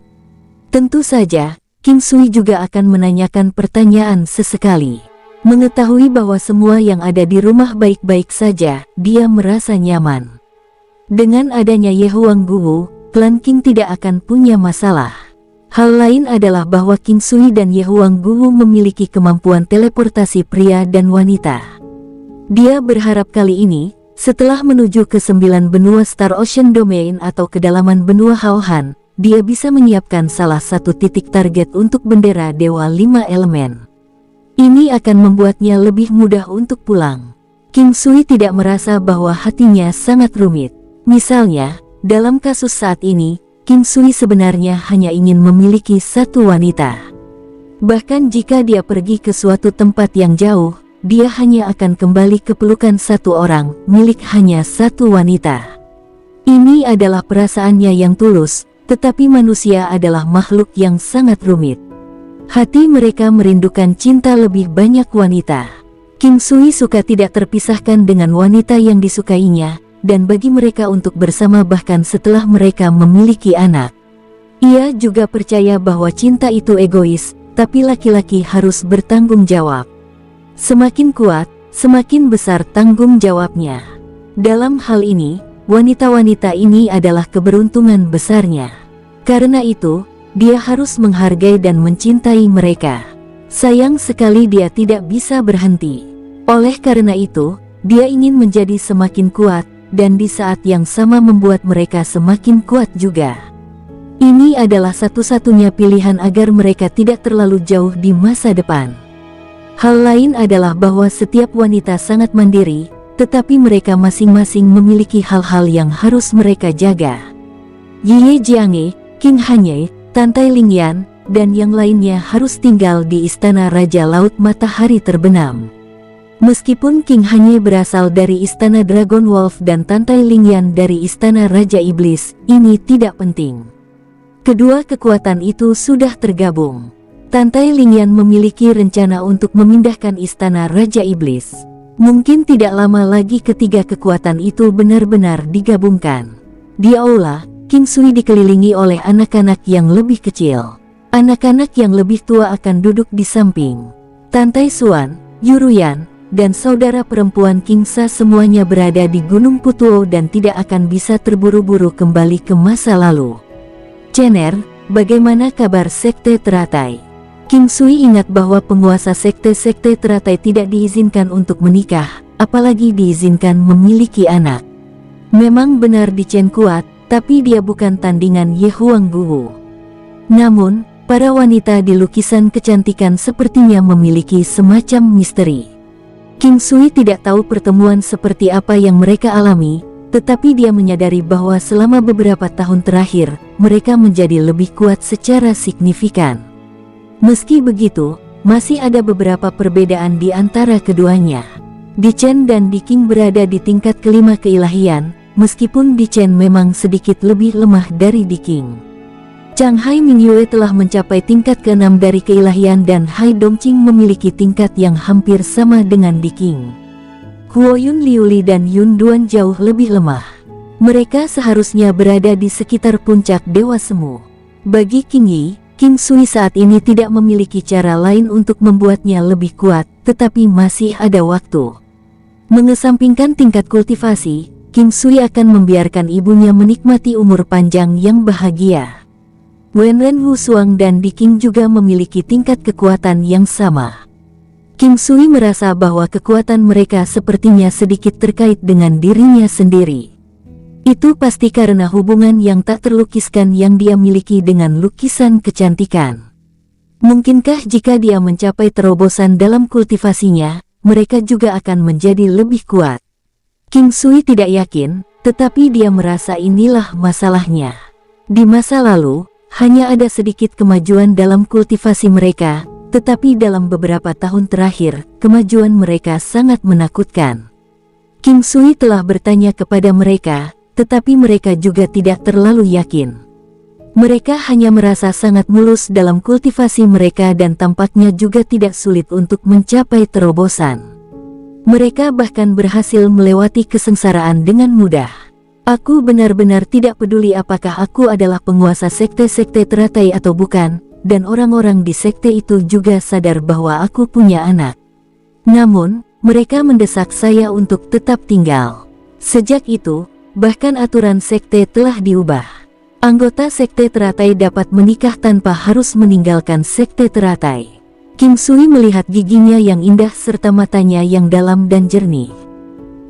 A: Tentu saja, King Sui juga akan menanyakan pertanyaan sesekali. Mengetahui bahwa semua yang ada di rumah baik-baik saja, dia merasa nyaman. Dengan adanya Ye Huang Guwu, klan King tidak akan punya masalah. Hal lain adalah bahwa King Sui dan Ye Huang Guwu memiliki kemampuan teleportasi pria dan wanita. Dia berharap kali ini, Setelah menuju ke 9 benua Star Ocean Domain atau kedalaman benua Haohan, dia bisa menyiapkan salah satu titik target untuk bendera Dewa 5 Elemen. Ini akan membuatnya lebih mudah untuk pulang. King Sui tidak merasa bahwa hatinya sangat rumit. Misalnya, dalam kasus saat ini, King Sui sebenarnya hanya ingin memiliki satu wanita. Bahkan jika dia pergi ke suatu tempat yang jauh, dia hanya akan kembali ke pelukan satu orang, milik hanya satu wanita. Ini adalah perasaannya yang tulus, tetapi manusia adalah makhluk yang sangat rumit. Hati mereka merindukan cinta lebih banyak wanita. King Sui suka tidak terpisahkan dengan wanita yang disukainya, dan bagi mereka untuk bersama bahkan setelah mereka memiliki anak. Ia juga percaya bahwa cinta itu egois, tapi laki-laki harus bertanggung jawab. Semakin kuat, semakin besar tanggung jawabnya. Dalam hal ini, wanita-wanita ini adalah keberuntungan besarnya. Karena itu, dia harus menghargai dan mencintai mereka. Sayang sekali dia tidak bisa berhenti. Oleh karena itu, dia ingin menjadi semakin kuat, dan di saat yang sama membuat mereka semakin kuat juga. Ini adalah satu-satunya pilihan agar mereka tidak terlalu jauh di masa depan. Hal lain adalah bahwa setiap wanita sangat mandiri, tetapi mereka masing-masing memiliki hal-hal yang harus mereka jaga. Ye Jianghe, King Hanye, Tantai Lingyan, dan yang lainnya harus tinggal di Istana Raja Laut Matahari Terbenam. Meskipun King Hanye berasal dari Istana Dragon Wolf dan Tantai Lingyan dari Istana Raja Iblis, ini tidak penting. Kedua kekuatan itu sudah tergabung. Tantai Lingyan memiliki rencana untuk memindahkan Istana Raja Iblis. Mungkin tidak lama lagi ketiga kekuatan itu benar-benar digabungkan. Di aula, King Sui dikelilingi oleh anak-anak yang lebih kecil. Anak-anak yang lebih tua akan duduk di samping. Tantai Xuan, Yuruyan, dan saudara perempuan King Sa semuanya berada di Gunung Putuo dan tidak akan bisa terburu-buru kembali ke masa lalu. Cener, bagaimana kabar Sekte Teratai? King Sui ingat bahwa penguasa sekte-sekte teratai tidak diizinkan untuk menikah, apalagi diizinkan memiliki anak. Memang benar di Chen kuat, tapi dia bukan tandingan Ye Huangguwu. Namun, para wanita di lukisan kecantikan sepertinya memiliki semacam misteri. King Sui tidak tahu pertemuan seperti apa yang mereka alami, tetapi dia menyadari bahwa selama beberapa tahun terakhir, mereka menjadi lebih kuat secara signifikan. Meski begitu, masih ada beberapa perbedaan di antara keduanya. Di Chen dan Di King berada di tingkat kelima keilahian, meskipun Di Chen memang sedikit lebih lemah dari Di King. Chang Hai Mingyue telah mencapai tingkat ke-6 dari keilahian dan Hai Dongqing memiliki tingkat yang hampir sama dengan Di King. Huo Yun Liuli dan Yun Duan jauh lebih lemah. Mereka seharusnya berada di sekitar puncak Dewa Semu. Bagi King Yi, King Sui saat ini tidak memiliki cara lain untuk membuatnya lebih kuat, tetapi masih ada waktu. Mengesampingkan tingkat kultivasi, King Sui akan membiarkan ibunya menikmati umur panjang yang bahagia. Wenren Wusuang dan Di King juga memiliki tingkat kekuatan yang sama. King Sui merasa bahwa kekuatan mereka sepertinya sedikit terkait dengan dirinya sendiri. Itu pasti karena hubungan yang tak terlukiskan yang dia miliki dengan lukisan kecantikan. Mungkinkah jika dia mencapai terobosan dalam kultivasinya, mereka juga akan menjadi lebih kuat? King Sui tidak yakin, tetapi dia merasa inilah masalahnya. Di masa lalu, hanya ada sedikit kemajuan dalam kultivasi mereka, tetapi dalam beberapa tahun terakhir, kemajuan mereka sangat menakutkan. King Sui telah bertanya kepada mereka, tetapi mereka juga tidak terlalu yakin. Mereka hanya merasa sangat mulus dalam kultivasi mereka dan tampaknya juga tidak sulit untuk mencapai terobosan. Mereka bahkan berhasil melewati kesengsaraan dengan mudah. Aku benar-benar tidak peduli apakah aku adalah penguasa sekte-sekte teratai atau bukan, dan orang-orang di sekte itu juga sadar bahwa aku punya anak. Namun, mereka mendesak saya untuk tetap tinggal. Sejak itu, bahkan aturan sekte telah diubah. Anggota sekte teratai dapat menikah tanpa harus meninggalkan sekte teratai. King Sui melihat giginya yang indah serta matanya yang dalam dan jernih.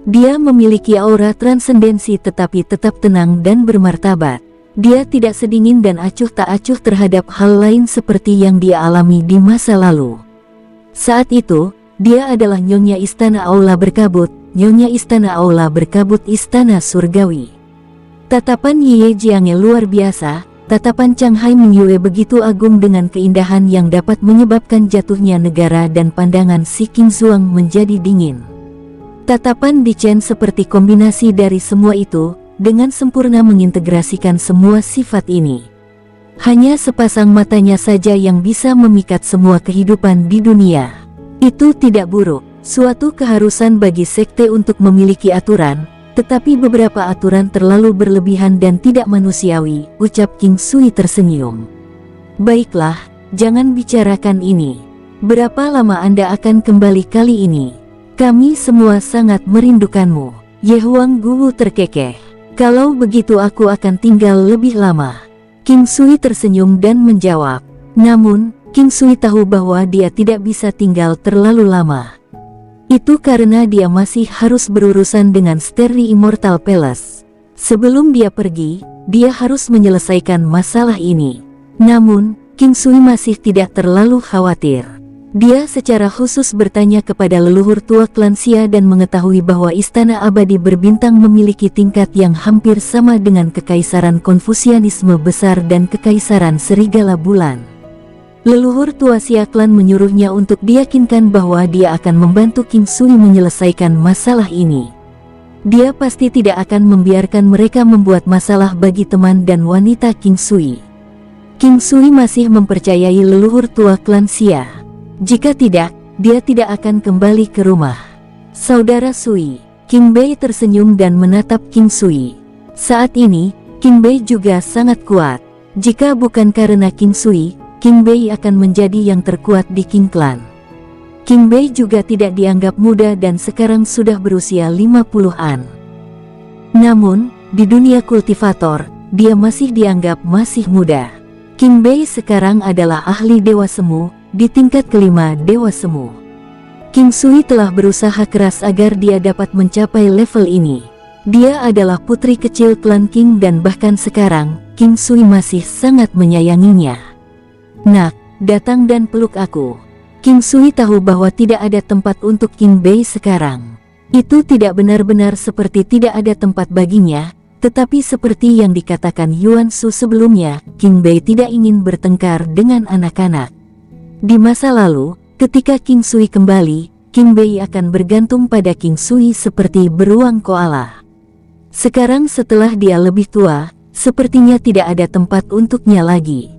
A: Dia memiliki aura transendensi tetapi tetap tenang dan bermartabat. Dia tidak sedingin dan acuh tak acuh terhadap hal lain seperti yang dia alami di masa lalu. Saat itu, dia adalah Nyonya Istana Aula Berkabut, Nyonya Istana Aula Berkabut Istana Surgawi. Tatapan Ye Jiang'e luar biasa, tatapan Chang Hai Mingyue begitu agung dengan keindahan yang dapat menyebabkan jatuhnya negara dan pandangan si King Zuang menjadi dingin. Tatapan Di Chen seperti kombinasi dari semua itu, dengan sempurna mengintegrasikan semua sifat ini. Hanya sepasang matanya saja yang bisa memikat semua kehidupan di dunia. Itu tidak buruk, suatu keharusan bagi sekte untuk memiliki aturan, tetapi beberapa aturan terlalu berlebihan dan tidak manusiawi, ucap King Sui tersenyum. Baiklah, jangan bicarakan ini. Berapa lama Anda akan kembali kali ini? Kami semua sangat merindukanmu. Ye Huangguwu terkekeh. Kalau begitu aku akan tinggal lebih lama. King Sui tersenyum dan menjawab. Namun, King Sui tahu bahwa dia tidak bisa tinggal terlalu lama. Itu karena dia masih harus berurusan dengan Sterry Immortal Palace. Sebelum dia pergi, dia harus menyelesaikan masalah ini. Namun, King Sui masih tidak terlalu khawatir. Dia secara khusus bertanya kepada leluhur tua klan Xia dan mengetahui bahwa Istana Abadi Berbintang memiliki tingkat yang hampir sama dengan Kekaisaran Konfusianisme Besar dan Kekaisaran Serigala Bulan. Leluhur tua Xia klan menyuruhnya untuk diyakinkan bahwa dia akan membantu King Sui menyelesaikan masalah ini. Dia pasti tidak akan membiarkan mereka membuat masalah bagi teman dan wanita King Sui. King Sui masih mempercayai leluhur tua klan Xia. Jika tidak, dia tidak akan kembali ke rumah. Saudara Sui, King Bei tersenyum dan menatap King Sui. Saat ini, King Bei juga sangat kuat. Jika bukan karena King Sui, King Bei akan menjadi yang terkuat di King Clan. King Bei juga tidak dianggap muda dan sekarang sudah berusia 50-an. Namun, di dunia kultivator, dia masih dianggap masih muda. King Bei sekarang adalah ahli Dewa Semu, di tingkat kelima Dewa Semu. King Sui telah berusaha keras agar dia dapat mencapai level ini. Dia adalah putri kecil klan King dan bahkan sekarang, King Sui masih sangat menyayanginya. Nak, datang dan peluk aku. King Sui tahu bahwa tidak ada tempat untuk King Bei sekarang. Itu tidak benar-benar seperti tidak ada tempat baginya, tetapi seperti yang dikatakan Yuan Shu sebelumnya, King Bei tidak ingin bertengkar dengan anak-anak. Di masa lalu, ketika King Sui kembali, King Bei akan bergantung pada King Sui seperti beruang koala. Sekarang setelah dia lebih tua, sepertinya tidak ada tempat untuknya lagi.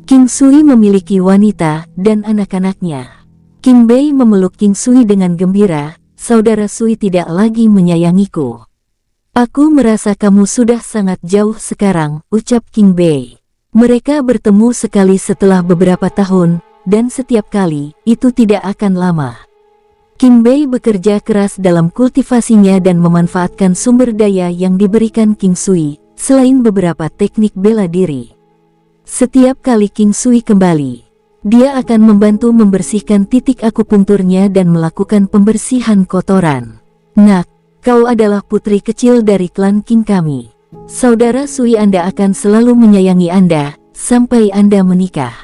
A: King Sui memiliki wanita dan anak-anaknya. King Bei memeluk King Sui dengan gembira, saudara Sui tidak lagi menyayangiku. Aku merasa kamu sudah sangat jauh sekarang, ucap King Bei. Mereka bertemu sekali setelah beberapa tahun, dan setiap kali, itu tidak akan lama. King Bei bekerja keras dalam kultivasinya dan memanfaatkan sumber daya yang diberikan King Sui, selain beberapa teknik bela diri. Setiap kali King Sui kembali, dia akan membantu membersihkan titik akupunkturnya dan melakukan pembersihan kotoran. Nak, kau adalah putri kecil dari klan King kami. Saudara Sui Anda akan selalu menyayangi Anda, sampai Anda menikah.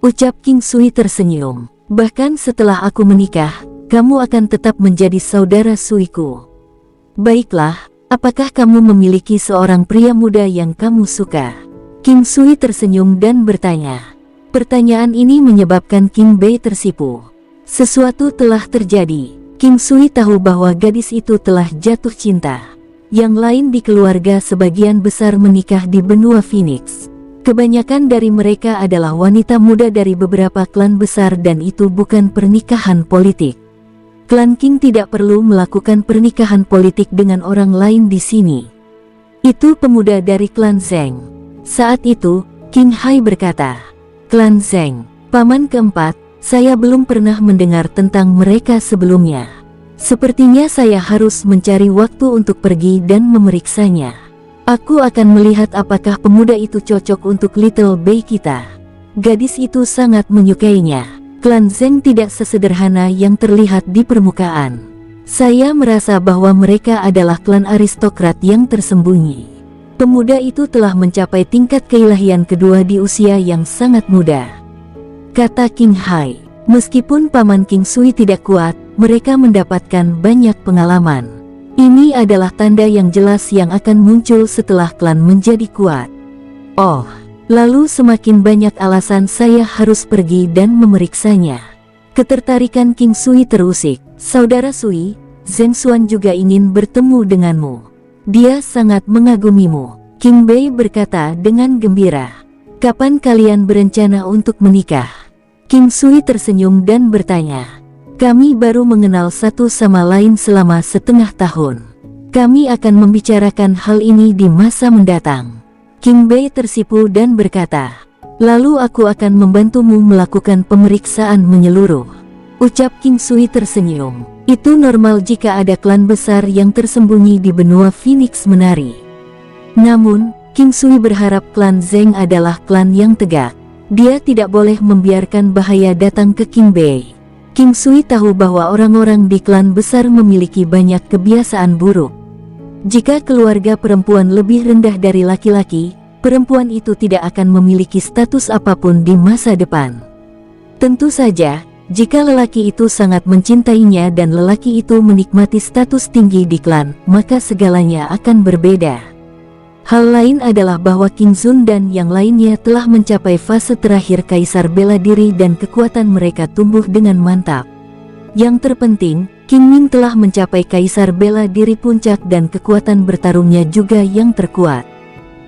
A: Ucap King Sui tersenyum. Bahkan setelah aku menikah, kamu akan tetap menjadi saudara Suiku. Baiklah, apakah kamu memiliki seorang pria muda yang kamu suka? King Sui tersenyum dan bertanya. Pertanyaan ini menyebabkan King Bei tersipu. Sesuatu telah terjadi. King Sui tahu bahwa gadis itu telah jatuh cinta. Yang lain di keluarga sebagian besar menikah di benua Phoenix. Kebanyakan dari mereka adalah wanita muda dari beberapa klan besar dan itu bukan pernikahan politik. Klan King tidak perlu melakukan pernikahan politik dengan orang lain di sini. Itu pemuda dari klan Zheng. Saat itu, King Hai berkata, "Klan Zheng, paman keempat, saya belum pernah mendengar tentang mereka sebelumnya. Sepertinya saya harus mencari waktu untuk pergi dan memeriksanya. Aku akan melihat apakah pemuda itu cocok untuk Little Bei kita." Gadis itu sangat menyukainya. Klan Zheng tidak sesederhana yang terlihat di permukaan. Saya merasa bahwa mereka adalah klan aristokrat yang tersembunyi. Pemuda itu telah mencapai tingkat keilahian kedua di usia yang sangat muda, kata King Hai. Meskipun paman King Sui tidak kuat, mereka mendapatkan banyak pengalaman. Ini adalah tanda yang jelas yang akan muncul setelah klan menjadi kuat. Oh, lalu semakin banyak alasan saya harus pergi dan memeriksanya. Ketertarikan King Sui terusik. Saudara Sui, Zheng Xuan juga ingin bertemu denganmu. Dia sangat mengagumimu, King Bei berkata dengan gembira. Kapan kalian berencana untuk menikah? King Sui tersenyum dan bertanya. Kami baru mengenal satu sama lain selama setengah tahun. Kami akan membicarakan hal ini di masa mendatang. King Bei tersipu dan berkata, lalu aku akan membantumu melakukan pemeriksaan menyeluruh. Ucap King Sui tersenyum. Itu normal jika ada klan besar yang tersembunyi di benua Phoenix Menari. Namun, King Sui berharap klan Zheng adalah klan yang tegak. Dia tidak boleh membiarkan bahaya datang ke King Bei. King Sui tahu bahwa orang-orang di klan besar memiliki banyak kebiasaan buruk. Jika keluarga perempuan lebih rendah dari laki-laki, perempuan itu tidak akan memiliki status apapun di masa depan. Tentu saja, jika lelaki itu sangat mencintainya dan lelaki itu menikmati status tinggi di klan, maka segalanya akan berbeda. Hal lain adalah bahwa King Zun dan yang lainnya telah mencapai fase terakhir kaisar bela diri dan kekuatan mereka tumbuh dengan mantap. Yang terpenting, King Ming telah mencapai kaisar bela diri puncak dan kekuatan bertarungnya juga yang terkuat.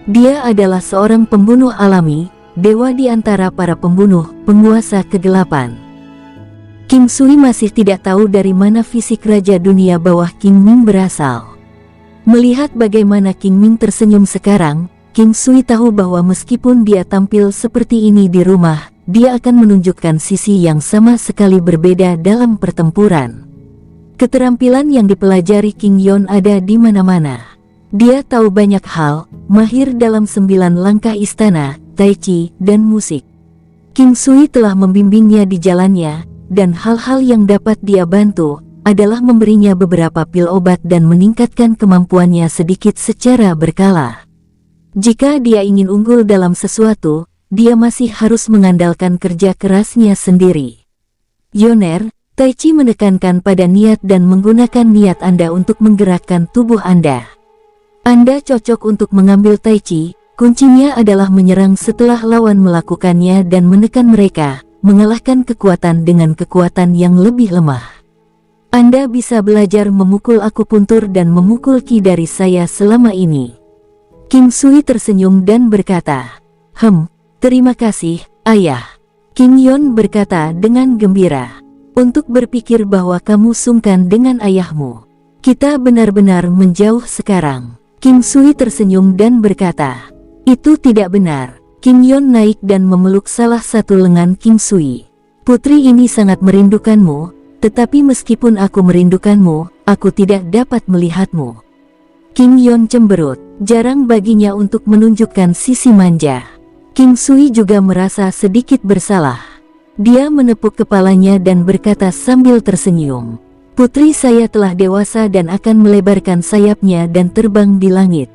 A: Dia adalah seorang pembunuh alami, dewa di antara para pembunuh, penguasa kegelapan. King Sui masih tidak tahu dari mana fisik Raja Dunia Bawah King Ming berasal. Melihat bagaimana King Ming tersenyum sekarang, King Sui tahu bahwa meskipun dia tampil seperti ini di rumah, dia akan menunjukkan sisi yang sama sekali berbeda dalam pertempuran. Keterampilan yang dipelajari King Yon ada di mana-mana. Dia tahu banyak hal, mahir dalam 9 langkah istana, tai chi, dan musik. King Sui telah membimbingnya di jalannya, dan hal-hal yang dapat dia bantu adalah memberinya beberapa pil obat dan meningkatkan kemampuannya sedikit secara berkala. Jika dia ingin unggul dalam sesuatu, dia masih harus mengandalkan kerja kerasnya sendiri. Yoner, Tai Chi menekankan pada niat dan menggunakan niat Anda untuk menggerakkan tubuh Anda. Anda cocok untuk mengambil Tai Chi, kuncinya adalah menyerang setelah lawan melakukannya dan menekan mereka, mengalahkan kekuatan dengan kekuatan yang lebih lemah. Anda bisa belajar memukul akupuntur dan memukul ki dari saya selama ini. King Sui tersenyum dan berkata, terima kasih, ayah. King Yon berkata dengan gembira, untuk berpikir bahwa kamu sungkan dengan ayahmu. Kita benar-benar menjauh sekarang. King Sui tersenyum dan berkata, itu tidak benar. King Yon naik dan memeluk salah satu lengan King Sui. Putri ini sangat merindukanmu, tetapi meskipun aku merindukanmu, aku tidak dapat melihatmu. King Yon cemberut, jarang baginya untuk menunjukkan sisi manja. King Sui juga merasa sedikit bersalah. Dia menepuk kepalanya dan berkata sambil tersenyum, putri saya telah dewasa dan akan melebarkan sayapnya dan terbang di langit.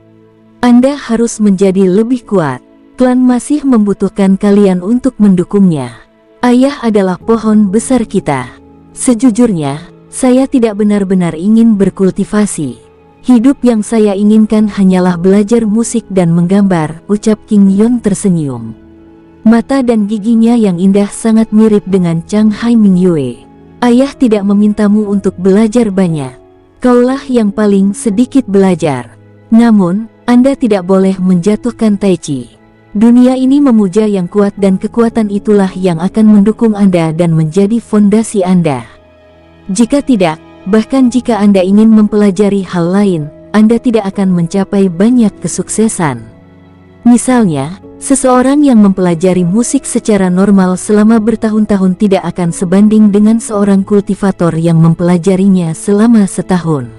A: Anda harus menjadi lebih kuat. Klan masih membutuhkan kalian untuk mendukungnya. Ayah adalah pohon besar kita. Sejujurnya, saya tidak benar-benar ingin berkultivasi. Hidup yang saya inginkan hanyalah belajar musik dan menggambar, ucap King Yon tersenyum. Mata dan giginya yang indah sangat mirip dengan Chang Hai Mingyue. Ayah tidak memintamu untuk belajar banyak. Kaulah yang paling sedikit belajar. Namun, Anda tidak boleh menjatuhkan Tai Chi. Dunia ini memuja yang kuat dan kekuatan itulah yang akan mendukung Anda dan menjadi fondasi Anda. Jika tidak, bahkan jika Anda ingin mempelajari hal lain, Anda tidak akan mencapai banyak kesuksesan. Misalnya, seseorang yang mempelajari musik secara normal selama bertahun-tahun tidak akan sebanding dengan seorang kultivator yang mempelajarinya selama setahun.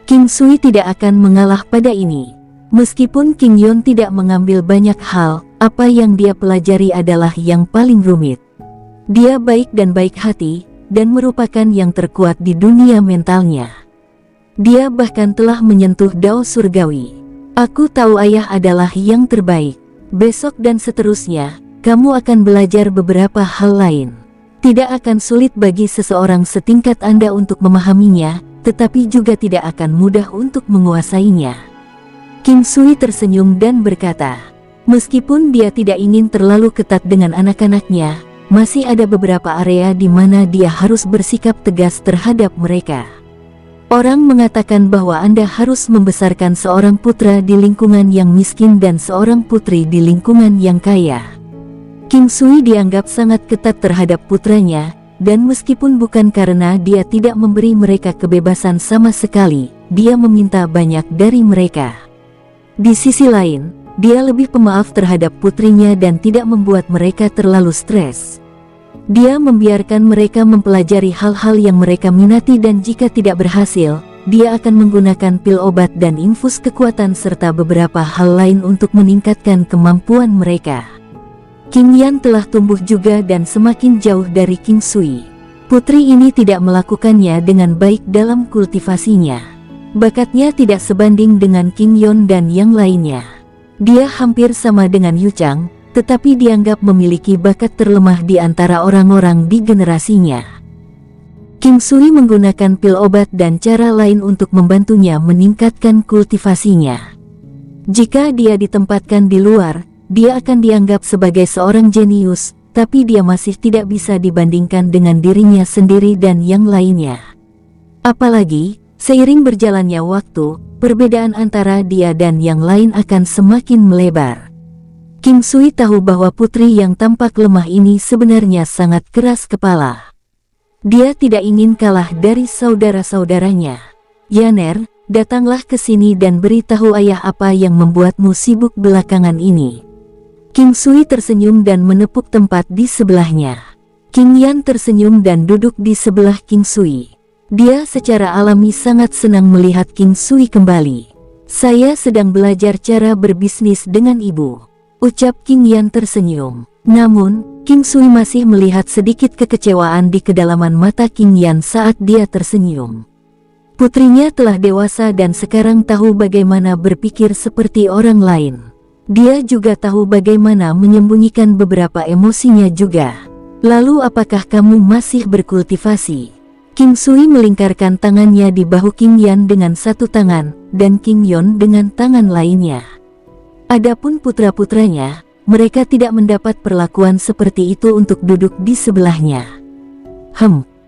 A: King Sui tidak akan mengalah pada ini. Meskipun King Yon tidak mengambil banyak hal, apa yang dia pelajari adalah yang paling rumit. Dia baik dan baik hati, dan merupakan yang terkuat di dunia mentalnya. Dia bahkan telah menyentuh dao surgawi. Aku tahu ayah adalah yang terbaik. Besok dan seterusnya, kamu akan belajar beberapa hal lain. Tidak akan sulit bagi seseorang setingkat Anda untuk memahaminya, tetapi juga tidak akan mudah untuk menguasainya. King Sui tersenyum dan berkata, meskipun dia tidak ingin terlalu ketat dengan anak-anaknya, masih ada beberapa area di mana dia harus bersikap tegas terhadap mereka. Orang mengatakan bahwa Anda harus membesarkan seorang putra di lingkungan yang miskin dan seorang putri di lingkungan yang kaya. King Sui dianggap sangat ketat terhadap putranya, dan meskipun bukan karena dia tidak memberi mereka kebebasan sama sekali, dia meminta banyak dari mereka. Di sisi lain, dia lebih pemaaf terhadap putrinya dan tidak membuat mereka terlalu stres. Dia membiarkan mereka mempelajari hal-hal yang mereka minati dan jika tidak berhasil, dia akan menggunakan pil obat dan infus kekuatan serta beberapa hal lain untuk meningkatkan kemampuan mereka. King Yan telah tumbuh juga dan semakin jauh dari King Sui. Putri ini tidak melakukannya dengan baik dalam kultivasinya. Bakatnya tidak sebanding dengan King Yon dan yang lainnya. Dia hampir sama dengan Yu Chang, tetapi dianggap memiliki bakat terlemah di antara orang-orang di generasinya. King Sui menggunakan pil obat dan cara lain untuk membantunya meningkatkan kultivasinya. Jika dia ditempatkan di luar, dia akan dianggap sebagai seorang jenius, tapi dia masih tidak bisa dibandingkan dengan dirinya sendiri dan yang lainnya. Apalagi, seiring berjalannya waktu, perbedaan antara dia dan yang lain akan semakin melebar. King Sui tahu bahwa putri yang tampak lemah ini sebenarnya sangat keras kepala. Dia tidak ingin kalah dari saudara-saudaranya. Yaner, datanglah ke sini dan beritahu ayah apa yang membuatmu sibuk belakangan ini. King Sui tersenyum dan menepuk tempat di sebelahnya. King Yan tersenyum dan duduk di sebelah King Sui. Dia secara alami sangat senang melihat King Sui kembali. Saya sedang belajar cara berbisnis dengan ibu, ucap King Yan tersenyum. Namun, King Sui masih melihat sedikit kekecewaan di kedalaman mata King Yan saat dia tersenyum. Putrinya telah dewasa dan sekarang tahu bagaimana berpikir seperti orang lain. Dia juga tahu bagaimana menyembunyikan beberapa emosinya juga. Lalu apakah kamu masih berkultivasi? King Sui melingkarkan tangannya di bahu King Yan dengan satu tangan, dan King Yon dengan tangan lainnya. Adapun putra-putranya, mereka tidak mendapat perlakuan seperti itu untuk duduk di sebelahnya.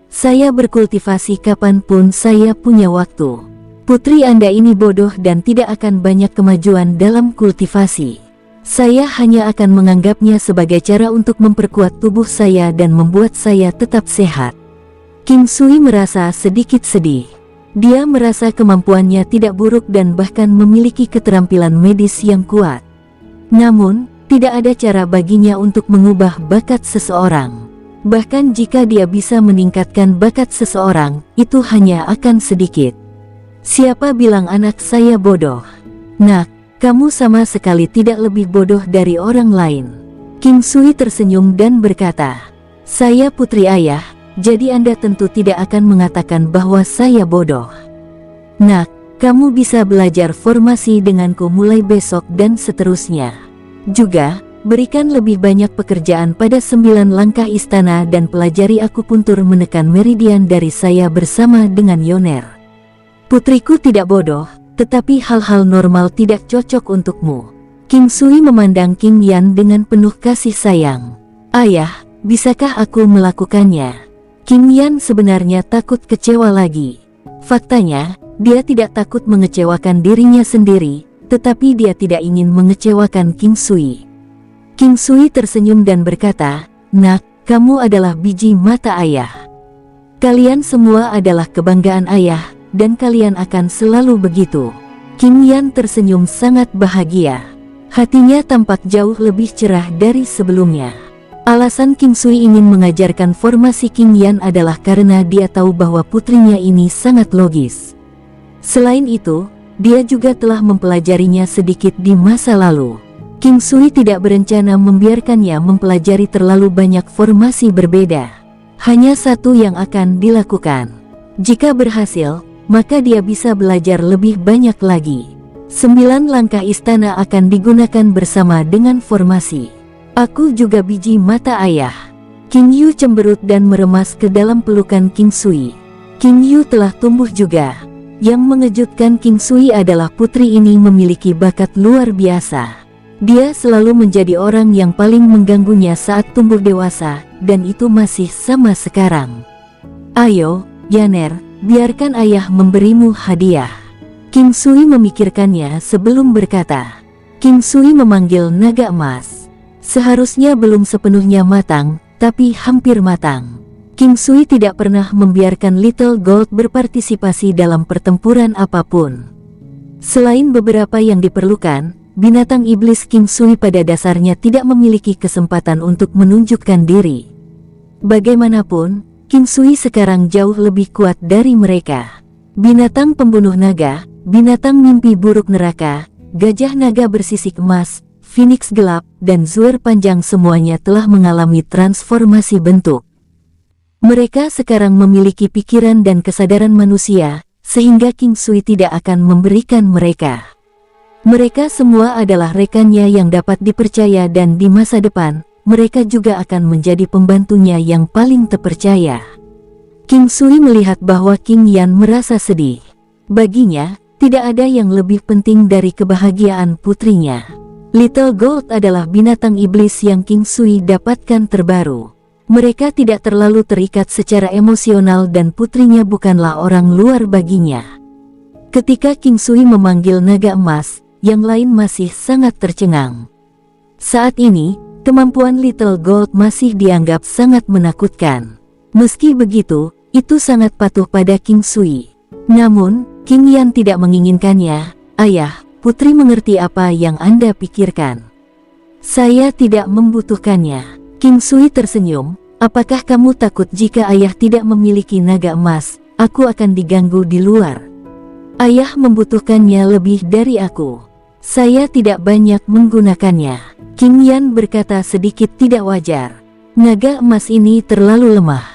A: Saya berkultivasi kapanpun saya punya waktu. Putri Anda ini bodoh dan tidak akan banyak kemajuan dalam kultivasi. Saya hanya akan menganggapnya sebagai cara untuk memperkuat tubuh saya dan membuat saya tetap sehat. King Sui merasa sedikit sedih. Dia merasa kemampuannya tidak buruk dan bahkan memiliki keterampilan medis yang kuat. Namun, tidak ada cara baginya untuk mengubah bakat seseorang. Bahkan jika dia bisa meningkatkan bakat seseorang, itu hanya akan sedikit. Siapa bilang anak saya bodoh? Nak, kamu sama sekali tidak lebih bodoh dari orang lain. King Sui tersenyum dan berkata, saya putri ayah, jadi Anda tentu tidak akan mengatakan bahwa saya bodoh. Nak, kamu bisa belajar formasi denganku mulai besok dan seterusnya. Juga, berikan lebih banyak pekerjaan pada 9 langkah istana dan pelajari akupuntur menekan meridian dari saya bersama dengan Yoner. Putriku tidak bodoh, tetapi hal-hal normal tidak cocok untukmu. King Sui memandang King Yan dengan penuh kasih sayang. Ayah, bisakah aku melakukannya? King Yan sebenarnya takut kecewa lagi. Faktanya, dia tidak takut mengecewakan dirinya sendiri, tetapi dia tidak ingin mengecewakan King Sui. King Sui tersenyum dan berkata, nak, kamu adalah biji mata ayah. Kalian semua adalah kebanggaan ayah, dan kalian akan selalu begitu. King Yan tersenyum sangat bahagia. Hatinya tampak jauh lebih cerah dari sebelumnya. Alasan King Sui ingin mengajarkan formasi King Yan adalah karena dia tahu bahwa putrinya ini sangat logis. Selain itu, dia juga telah mempelajarinya sedikit di masa lalu. King Sui tidak berencana membiarkannya mempelajari terlalu banyak formasi berbeda. Hanya satu yang akan dilakukan. Jika berhasil, maka dia bisa belajar lebih banyak lagi. 9 langkah istana akan digunakan bersama dengan formasi. Aku juga biji mata ayah. King Yu cemberut dan meremas ke dalam pelukan King Sui. King Yu telah tumbuh juga. Yang mengejutkan King Sui adalah putri ini memiliki bakat luar biasa. Dia selalu menjadi orang yang paling mengganggunya saat tumbuh dewasa, dan itu masih sama sekarang. Ayo, Yaner, biarkan ayah memberimu hadiah. King Sui memikirkannya sebelum berkata. King Sui memanggil naga emas. Seharusnya belum sepenuhnya matang, tapi hampir matang. King Sui tidak pernah membiarkan Little Gold berpartisipasi dalam pertempuran apapun. Selain beberapa yang diperlukan, binatang iblis King Sui pada dasarnya tidak memiliki kesempatan untuk menunjukkan diri. Bagaimanapun, King Sui sekarang jauh lebih kuat dari mereka. Binatang pembunuh naga, binatang mimpi buruk neraka, gajah naga bersisik emas, Phoenix gelap, dan Zuer panjang semuanya telah mengalami transformasi bentuk. Mereka sekarang memiliki pikiran dan kesadaran manusia, sehingga King Sui tidak akan memberikan mereka. Mereka semua adalah rekannya yang dapat dipercaya dan di masa depan, mereka juga akan menjadi pembantunya yang paling terpercaya. King Sui melihat bahwa King Yan merasa sedih. Baginya, tidak ada yang lebih penting dari kebahagiaan putrinya. Little Gold adalah binatang iblis yang King Sui dapatkan terbaru. Mereka tidak terlalu terikat secara emosional dan putrinya bukanlah orang luar baginya. Ketika King Sui memanggil naga emas, yang lain masih sangat tercengang. Saat ini, kemampuan Little Gold masih dianggap sangat menakutkan. Meski begitu, itu sangat patuh pada King Sui. Namun, King Yan tidak menginginkannya. Ayah, putri mengerti apa yang Anda pikirkan. Saya tidak membutuhkannya. King Sui tersenyum. Apakah kamu takut jika ayah tidak memiliki naga emas? Aku akan diganggu di luar. Ayah membutuhkannya lebih dari aku. Saya tidak banyak menggunakannya. King Yan berkata sedikit tidak wajar. Naga emas ini terlalu lemah.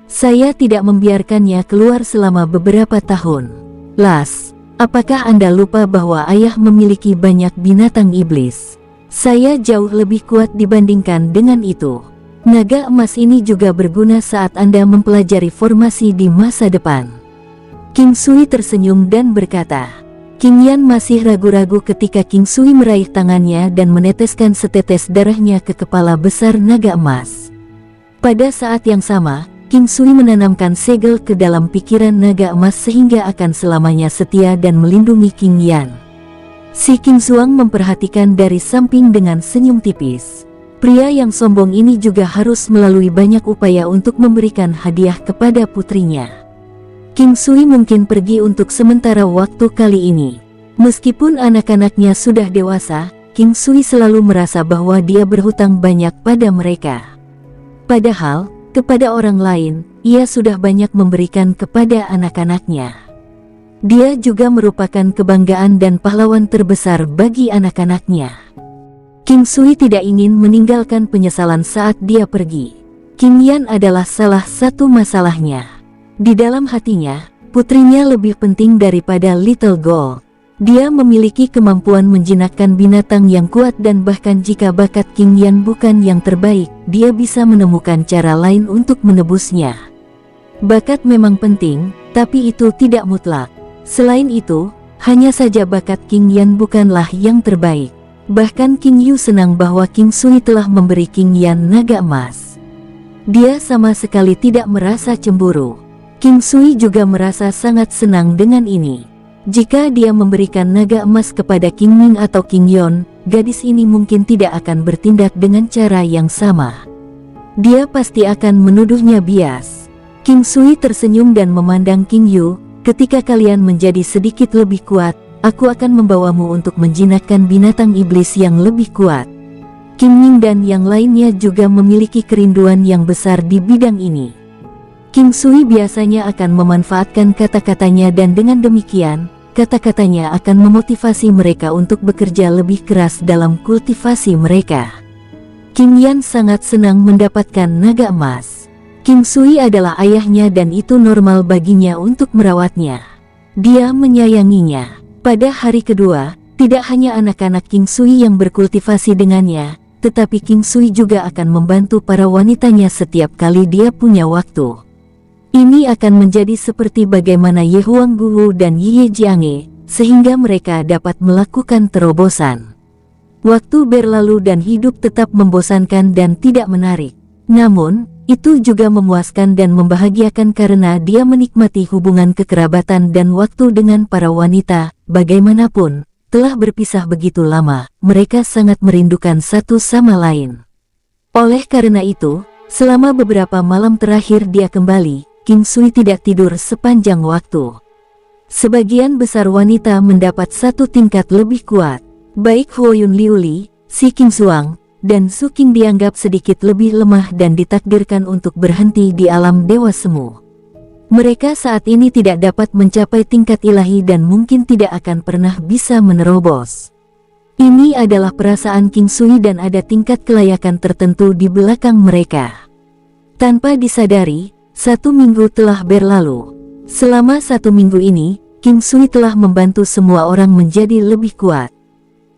A: Saya tidak membiarkannya keluar selama beberapa tahun. Las, apakah Anda lupa bahwa ayah memiliki banyak binatang iblis? Saya jauh lebih kuat dibandingkan dengan itu. Naga emas ini juga berguna saat Anda mempelajari formasi di masa depan. King Sui tersenyum dan berkata. King Yan masih ragu-ragu ketika King Sui meraih tangannya dan meneteskan setetes darahnya ke kepala besar naga emas. Pada saat yang sama, King Sui menanamkan segel ke dalam pikiran naga emas sehingga akan selamanya setia dan melindungi King Yan. Si King Zuang memperhatikan dari samping dengan senyum tipis. Pria yang sombong ini juga harus melalui banyak upaya untuk memberikan hadiah kepada putrinya. King Sui mungkin pergi untuk sementara waktu kali ini. Meskipun anak-anaknya sudah dewasa, King Sui selalu merasa bahwa dia berhutang banyak pada mereka. Padahal, kepada orang lain, ia sudah banyak memberikan kepada anak-anaknya. Dia juga merupakan kebanggaan dan pahlawan terbesar bagi anak-anaknya. King Sui tidak ingin meninggalkan penyesalan saat dia pergi. King Yan adalah salah satu masalahnya. Di dalam hatinya, putrinya lebih penting daripada Little Gold. Dia memiliki kemampuan menjinakkan binatang yang kuat dan bahkan jika bakat King Yan bukan yang terbaik, dia bisa menemukan cara lain untuk menebusnya. Bakat memang penting, tapi itu tidak mutlak. Selain itu, hanya saja bakat King Yan bukanlah yang terbaik. Bahkan King Yu senang bahwa King Sui telah memberi King Yan naga emas. Dia sama sekali tidak merasa cemburu. King Sui juga merasa sangat senang dengan ini. Jika dia memberikan naga emas kepada King Ming atau King Yon, gadis ini mungkin tidak akan bertindak dengan cara yang sama. Dia pasti akan menuduhnya bias. King Sui tersenyum dan memandang King Yu, ketika kalian menjadi sedikit lebih kuat, aku akan membawamu untuk menjinakkan binatang iblis yang lebih kuat. King Ming dan yang lainnya juga memiliki kerinduan yang besar di bidang ini. King Sui biasanya akan memanfaatkan kata-katanya dan dengan demikian, kata-katanya akan memotivasi mereka untuk bekerja lebih keras dalam kultivasi mereka. King Yan sangat senang mendapatkan naga emas. King Sui adalah ayahnya dan itu normal baginya untuk merawatnya. Dia menyayanginya. Pada hari kedua, tidak hanya anak-anak King Sui yang berkultivasi dengannya, tetapi King Sui juga akan membantu para wanitanya setiap kali dia punya waktu. Ini akan menjadi seperti bagaimana Ye Huangguo dan Ye Jianghe, sehingga mereka dapat melakukan terobosan. Waktu berlalu dan hidup tetap membosankan dan tidak menarik. Namun, itu juga memuaskan dan membahagiakan karena dia menikmati hubungan kekerabatan dan waktu dengan para wanita. Bagaimanapun, telah berpisah begitu lama, mereka sangat merindukan satu sama lain. Oleh karena itu, selama beberapa malam terakhir dia kembali, King Sui tidak tidur sepanjang waktu. Sebagian besar wanita mendapat satu tingkat lebih kuat. Baik Huoyun Liuli, si King Suang, dan Su King dianggap sedikit lebih lemah dan ditakdirkan untuk berhenti di alam Dewa Semu. Mereka saat ini tidak dapat mencapai tingkat ilahi dan mungkin tidak akan pernah bisa menerobos. Ini adalah perasaan King Sui dan ada tingkat kelayakan tertentu di belakang mereka. Tanpa disadari, 1 minggu telah berlalu. Selama 1 minggu ini, King Sui telah membantu semua orang menjadi lebih kuat.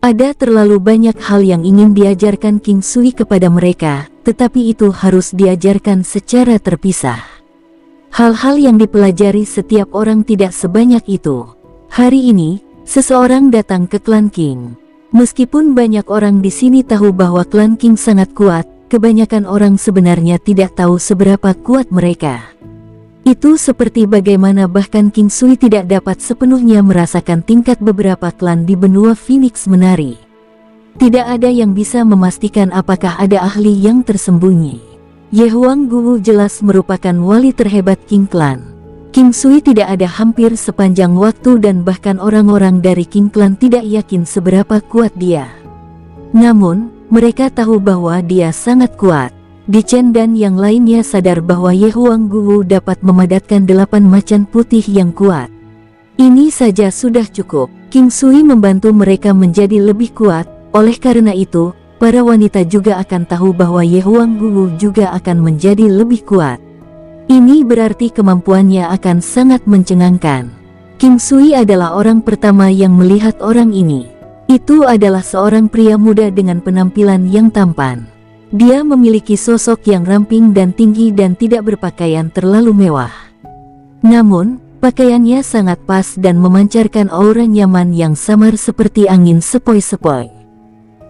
A: Ada terlalu banyak hal yang ingin diajarkan King Sui kepada mereka, tetapi itu harus diajarkan secara terpisah. Hal-hal yang dipelajari setiap orang tidak sebanyak itu. Hari ini, seseorang datang ke klan King. Meskipun banyak orang di sini tahu bahwa klan King sangat kuat, kebanyakan orang sebenarnya tidak tahu seberapa kuat mereka. Itu seperti bagaimana bahkan King Sui tidak dapat sepenuhnya merasakan tingkat beberapa klan di benua Phoenix Menari. Tidak ada yang bisa memastikan apakah ada ahli yang tersembunyi. Ye Huangguo jelas merupakan wali terhebat King Clan. King Sui tidak ada hampir sepanjang waktu dan bahkan orang-orang dari King Clan tidak yakin seberapa kuat dia. Namun, mereka tahu bahwa dia sangat kuat. Di Chen dan yang lainnya sadar bahwa Ye Huangguo dapat memadatkan 8 macan putih yang kuat. Ini saja sudah cukup. King Sui membantu mereka menjadi lebih kuat, oleh karena itu, para wanita juga akan tahu bahwa Ye Huangguo juga akan menjadi lebih kuat. Ini berarti kemampuannya akan sangat mencengangkan. King Sui adalah orang pertama yang melihat orang ini. Itu adalah seorang pria muda dengan penampilan yang tampan. Dia memiliki sosok yang ramping dan tinggi dan tidak berpakaian terlalu mewah. Namun, pakaiannya sangat pas dan memancarkan aura nyaman yang samar seperti angin sepoi-sepoi.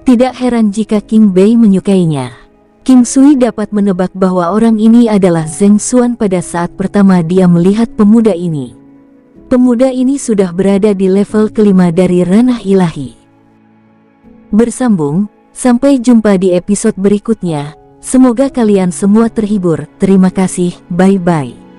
A: Tidak heran jika King Bei menyukainya. King Sui dapat menebak bahwa orang ini adalah Zheng Xuan pada saat pertama dia melihat pemuda ini. Pemuda ini sudah berada di level kelima dari ranah ilahi. Bersambung. Sampai jumpa di episode berikutnya. Semoga kalian semua terhibur. Terima kasih. Bye-bye.